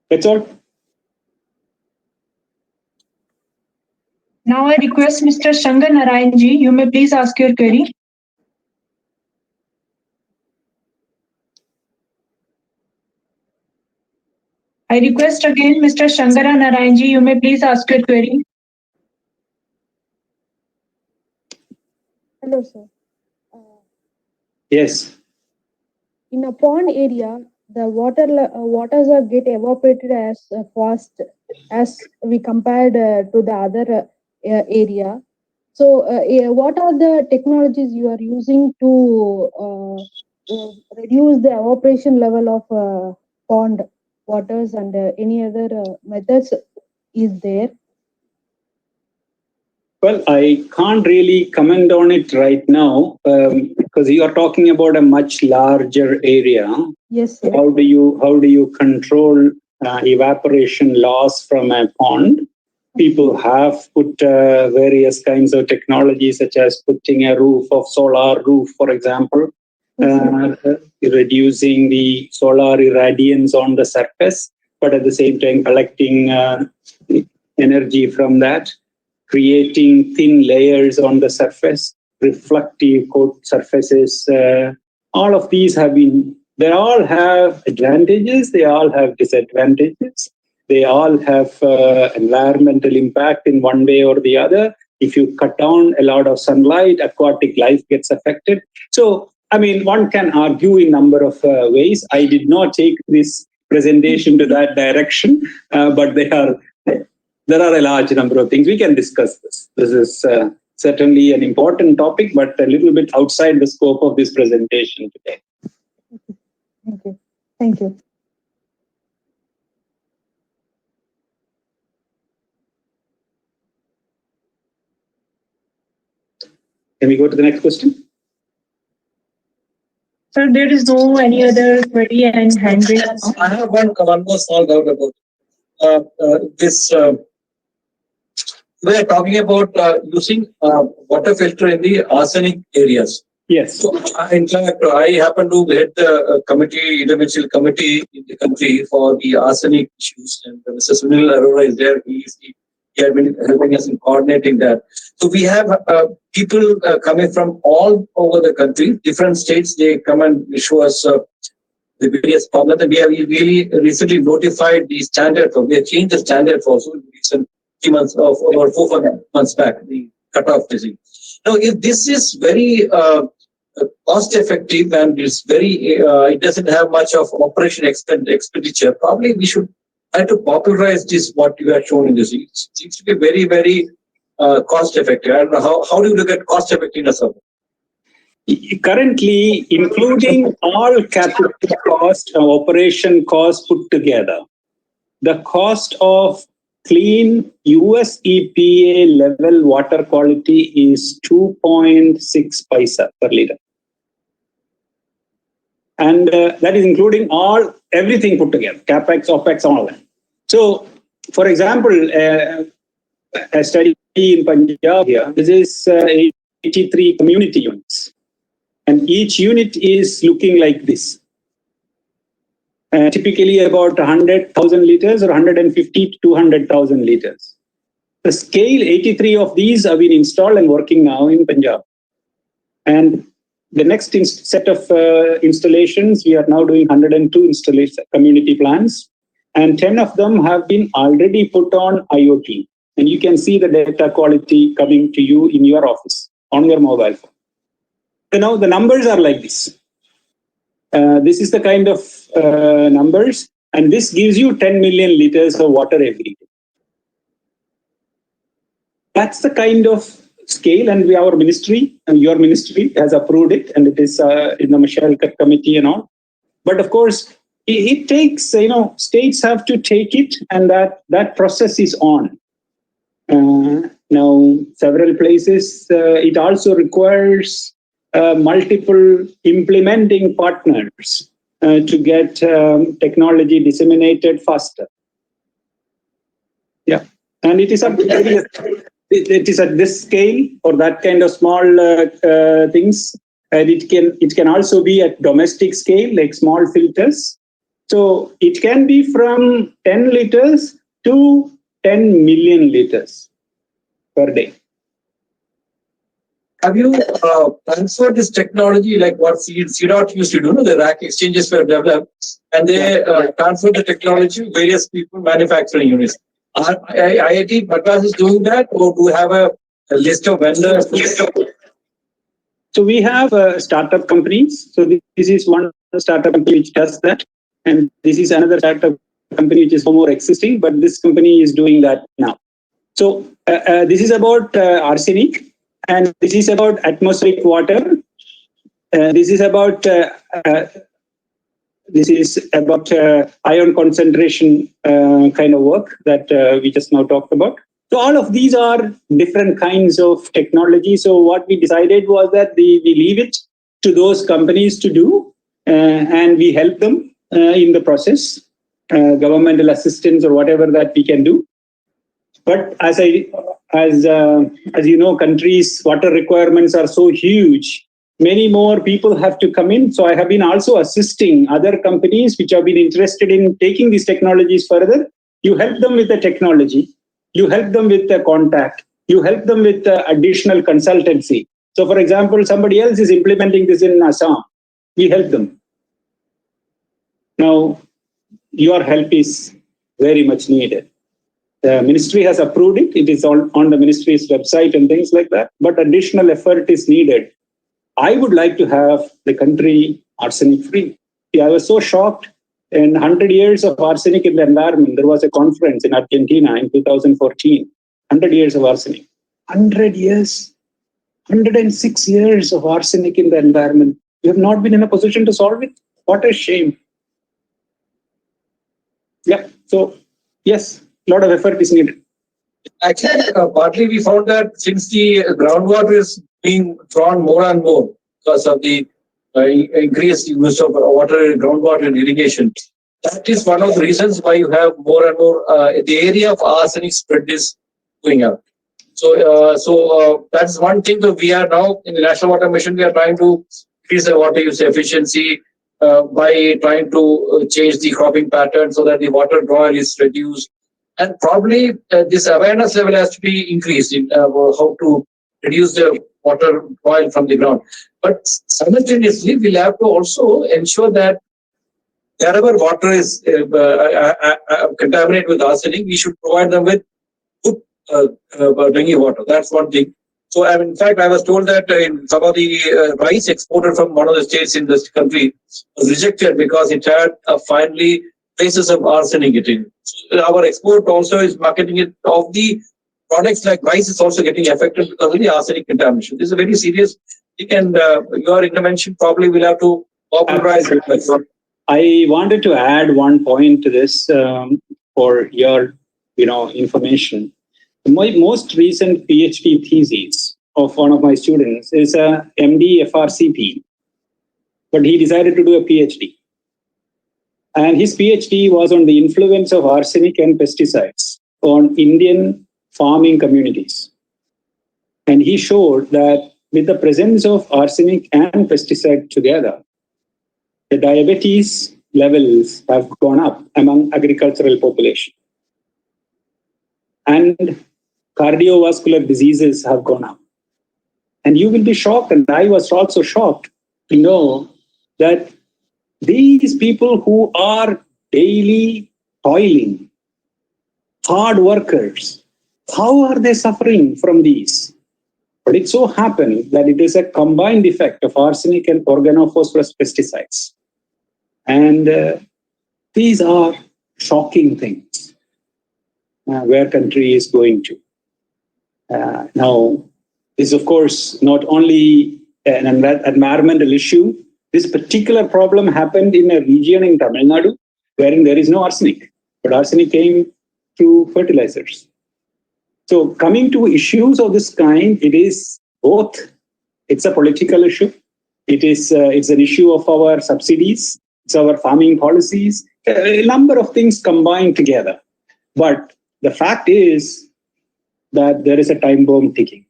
That's all.
Now I request Mr. Shankar Narayan ji, you may please ask your query. I request again Mr. Shankara Narayan ji, you may please ask your query.
Hello, sir.
Yes.
In a pond area, the waters are get evaporated as fast as we compared to the other area. So, what are the technologies you are using to reduce the evaporation level of pond waters, and any other methods is there?
Well, I can't really comment on it right now because you are talking about a much larger area.
Yes, sir.
How do you control evaporation loss from a pond? People have put various kinds of technologies, such as putting a solar roof, for example, reducing the solar irradiance on the surface, but at the same time collecting energy from that, creating thin layers on the surface, reflective coat surfaces. All of these they all have advantages, they all have disadvantages. They all have environmental impact in one way or the other. If you cut down a lot of sunlight, aquatic life gets affected. So, I mean, one can argue in a number of ways. I did not take this presentation to that direction, but there are a large number of things. We can discuss this. This is certainly an important topic, but a little bit outside the scope of this presentation today.
Thank you. Thank you.
Can we go to the next question?
Sir, there is no any other query and hand raise.
I have one more small doubt about this. We are talking about using water filter in the arsenic areas.
Yes.
So, in fact, I happen to head the interministerial committee in the country for the arsenic issues, and Mr. Sunil Arora is there. He has been helping us in coordinating that. So we have people coming from all over the country, different states. They come and show us the various problems. And we have really recently notified the standard. We have changed the standard for recent 3 months or 4 months back, the cutoff disease. Now, if this is very cost effective and it's it doesn't have much of operation expenditure, probably we should try to popularize this, what you have shown in this. It seems to be very, very cost effective. I don't know how do you look at cost effectiveness of it?
Currently, including all capital cost, operation costs put together, the cost of clean US EPA level water quality is 2.6 paisa per liter. And that is including everything put together, CapEx, OpEx, all that. So, for example, a study in Punjab here, this is 83 community units. And each unit is looking like this. Typically about 100,000 liters or 150 to 200,000 liters. The scale, 83 of these have been installed and working now in Punjab. And the next set of installations, we are now doing 102 community plans, and 10 of them have been already put on IoT. And you can see the data quality coming to you in your office, on your mobile phone. So now the numbers are like this. This is the kind of numbers, and this gives you 10 million liters of water every day. That's the kind of scale, and our ministry, and your ministry has approved it, and it is in the Michelle Cut committee and all. But of course, it takes, states have to take it, and that process is on. Now, several places, it also requires multiple implementing partners to get technology disseminated faster. Yeah, and it is at this scale or that kind of small things, and it can also be at domestic scale, like small filters. So it can be from 10 liters to 10 million liters per day.
Have you transferred this technology like what CDOT used to do? The rack exchanges were developed, and they transferred the technology to various people, manufacturing units. Are IIT Madras is doing that, or do you have a list of vendors?
So we have startup companies. So this is one startup company which does that, and this is another startup company which is more existing, but this company is doing that now. So this is about arsenic. And this is about atmospheric water. This is about ion concentration kind of work that we just now talked about. So all of these are different kinds of technology. So what we decided was that we leave it to those companies to do, and we help them in the process, governmental assistance or whatever that we can do. But as you know, countries' water requirements are so huge. Many more people have to come in. So I have been also assisting other companies which have been interested in taking these technologies further. You help them with the technology. You help them with the contact. You help them with the additional consultancy. So, for example, somebody else is implementing this in Assam. We help them. Now, your help is very much needed. The ministry has approved it. It is on the ministry's website and things like that. But additional effort is needed. I would like to have the country arsenic free. I was so shocked. In 100 years of arsenic in the environment, there was a conference in Argentina in 2014. 100 years of arsenic. 100 years. 106 years of arsenic in the environment. We have not been in a position to solve it. What a shame. Yeah. So, yes, a lot of effort is needed.
Actually, partly we found that since the groundwater is being drawn more and more because of the increased use of water, groundwater and irrigation, that is one of the reasons why you have more and more, the area of arsenic spread is going up. So that's one thing that we are now in the National Water Mission, we are trying to increase the water use efficiency by trying to change the cropping pattern so that the water draw is reduced. And probably this awareness level has to be increased in how to reduce the water oil from the ground. But simultaneously, we'll have to also ensure that wherever water is contaminated with arsenic, we should provide them with good drinking water. That's one thing. So, in fact, I was told that in some of the rice exported from one of the states in this country was rejected because it had finally traces of arsenic in it. So our export also is marketing it of the products like rice is also getting affected because of the arsenic contamination. This is a very serious thing, and your intervention probably will have to popularize it.
I wanted to add one point to this for your, information. My most recent PhD thesis of one of my students is a MD FRCP, but he decided to do a PhD. And his PhD was on the influence of arsenic and pesticides on Indian farming communities. And he showed that with the presence of arsenic and pesticide together, the diabetes levels have gone up among agricultural population. And cardiovascular diseases have gone up. And you will be shocked, and I was also shocked to know that these people who are daily toiling, hard workers, how are they suffering from these? But it so happened that it is a combined effect of arsenic and organophosphorus pesticides. And these are shocking things where country is going to. Now, this is, of course, not only an environmental issue. This particular problem happened in a region in Tamil Nadu wherein there is no arsenic, but arsenic came through fertilizers. So coming to issues of this kind, it is both. It's a political issue. It's an issue of our subsidies. It's our farming policies. A number of things combined together. But the fact is that there is a time bomb ticking.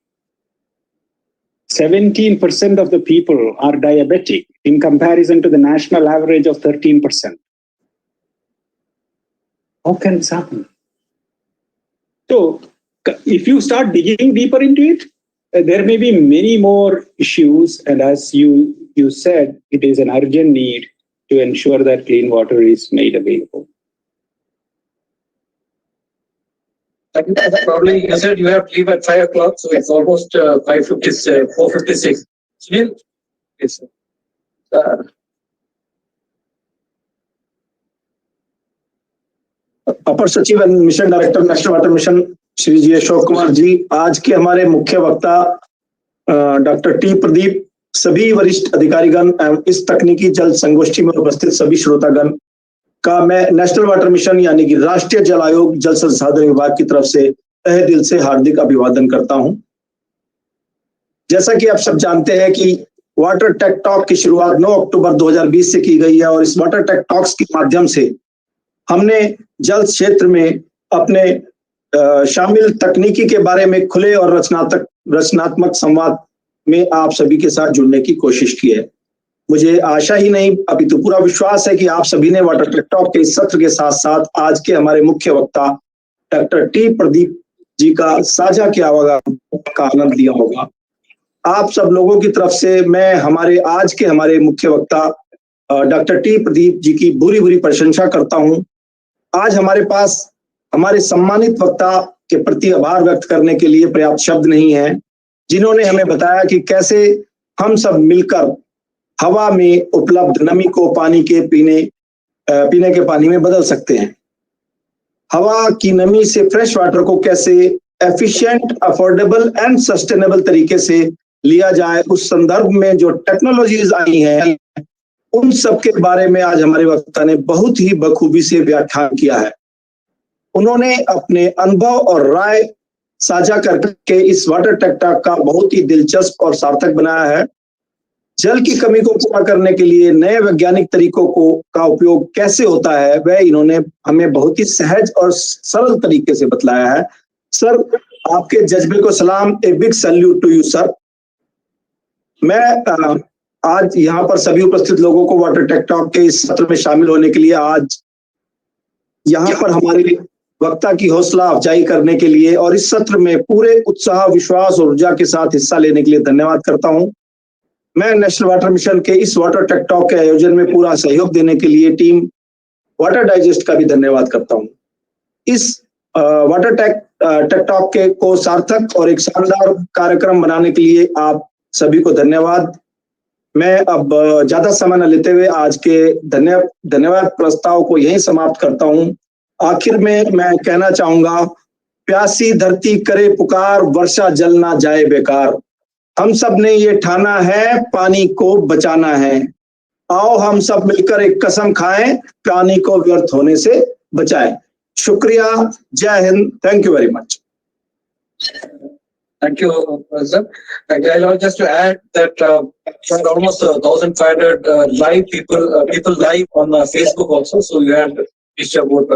17% of the people are diabetic in comparison to the national average of 13%. How can this happen? So, if you start digging deeper into it, there may be many more issues. And as you said, it is an urgent need to ensure that clean water is made available.
Probably you said you have to leave at 5 o'clock, so it's almost 4:56. Sunil? Yes, sir.
अपर सचिव and mission director national water mission Shri ji Ashok Kumar ji, आज के हमारे मुख्य वक्ता doctor T Pradeep, सभी वरिष्ठ अधिकारीगण एवं इस तकनीकी जल संगोष्ठी में उपस्थित सभी श्रोतागण का मैं नेशनल वाटर मिशन यानी कि राष्ट्रीय जल आयोग जल संसाधन विभाग की तरफ से तहे दिल से हार्दिक अभिवादन करता हूं। जैसा कि आप सब जानते हैं कि वाटर टेक टॉक की शुरुआत 9 अक्टूबर 2020 से की गई है और इस वाटर टेक टॉक्स के माध्यम से हमने जल क्षेत्र में अपने शामिल तकनीकी के बारे में खुले और रचनात्मक संवाद में आप सभी के साथ जुड़ने की कोशिश की है। मुझे आशा ही नहीं अपितु पूरा विश्वास है कि आप सभी ने वाटर टेक टॉक के इस सत्र के साथ साथ आज के हमारे मुख्य वक्ता डॉक्टर टी प्रदीप जी का साझा किया होगा का आनंद लिया होगा। आप सब लोगों की तरफ से मैं आज के हमारे मुख्य वक्ता डॉक्टर टी प्रदीप जी की बुरी प्रशंसा करता हूं। आज हमारे पास हमारे सम्मानित वक्ता के प्रति आभार व्यक्त करने के लिए पर्याप्त शब्द नहीं है, जिन्होंने हमें बताया कि कैसे हम सब मिलकर हवा में उपलब्ध नमी को पानी के पीने के पानी में बदल सकते हैं। हवा की नमी से फ्रेश वाटर को कैसे एफिशिएंट, अफोर्डेबल एंड सस्टेनेबल तरीके से लिया जाए, उस संदर्भ में जो टेक्नोलॉजीज आई हैं उन सब के बारे में आज हमारे वक्ता ने बहुत ही बखूबी से व्याख्यान किया है। उन्होंने अपने अनुभव और राय साझा करके इस वाटर टेक टॉक का बहुत ही दिलचस्प और सार्थक बनाया है। जल की कमी को पूरा करने के लिए नए वैज्ञानिक तरीकों का उपयोग कैसे होता है, वह इन्होंने हमें बहुत ही सहज और सरल तरीके से बतलाया है। सर, आपके जज्बे को सलाम, a big salute to you sir. मैं आज यहाँ पर सभी उपस्थित लोगों को वाटर टेक टॉक के इस सत्र में शामिल होने के लिए, आज यहाँ पर हमारे वक्ता की हौसला अफजाई करने के लिए और इस सत्र में पूरे उत्साह, विश्वास और ऊर्जा के साथ हिस्सा लेने के लिए धन्यवाद करता हूँ। मैं नेशनल वाटर मिशन के इस वाटर टेक टॉक के आयोजन में पूरा सहयोग देने के लिए टीम वाटर डाइजेस्ट का भी धन्यवाद करता हूँ। इस वाटर टेक टॉक को सार्थक और एक शानदार कार्यक्रम बनाने के लिए आप सभी को धन्यवाद। मैं अब ज्यादा समय न लेते हुए आज के धन्यवाद प्रस्ताव को यहीं समाप्त करता हूँ। आखिर में मैं कहना चाहूंगा, प्यासी धरती करे पुकार, वर्षा जल ना जाए बेकार। हम सब ने ये ठाना है, पानी को बचाना है। आओ हम सब मिलकर एक कसम खाएं, पानी को व्यर्थ होने से बचाएं। शुक्रिया, जय Hind, thank you very much.
Thank you, sir. I'll just to add that we had almost 1,500 live people live on Facebook also. So you had Mr.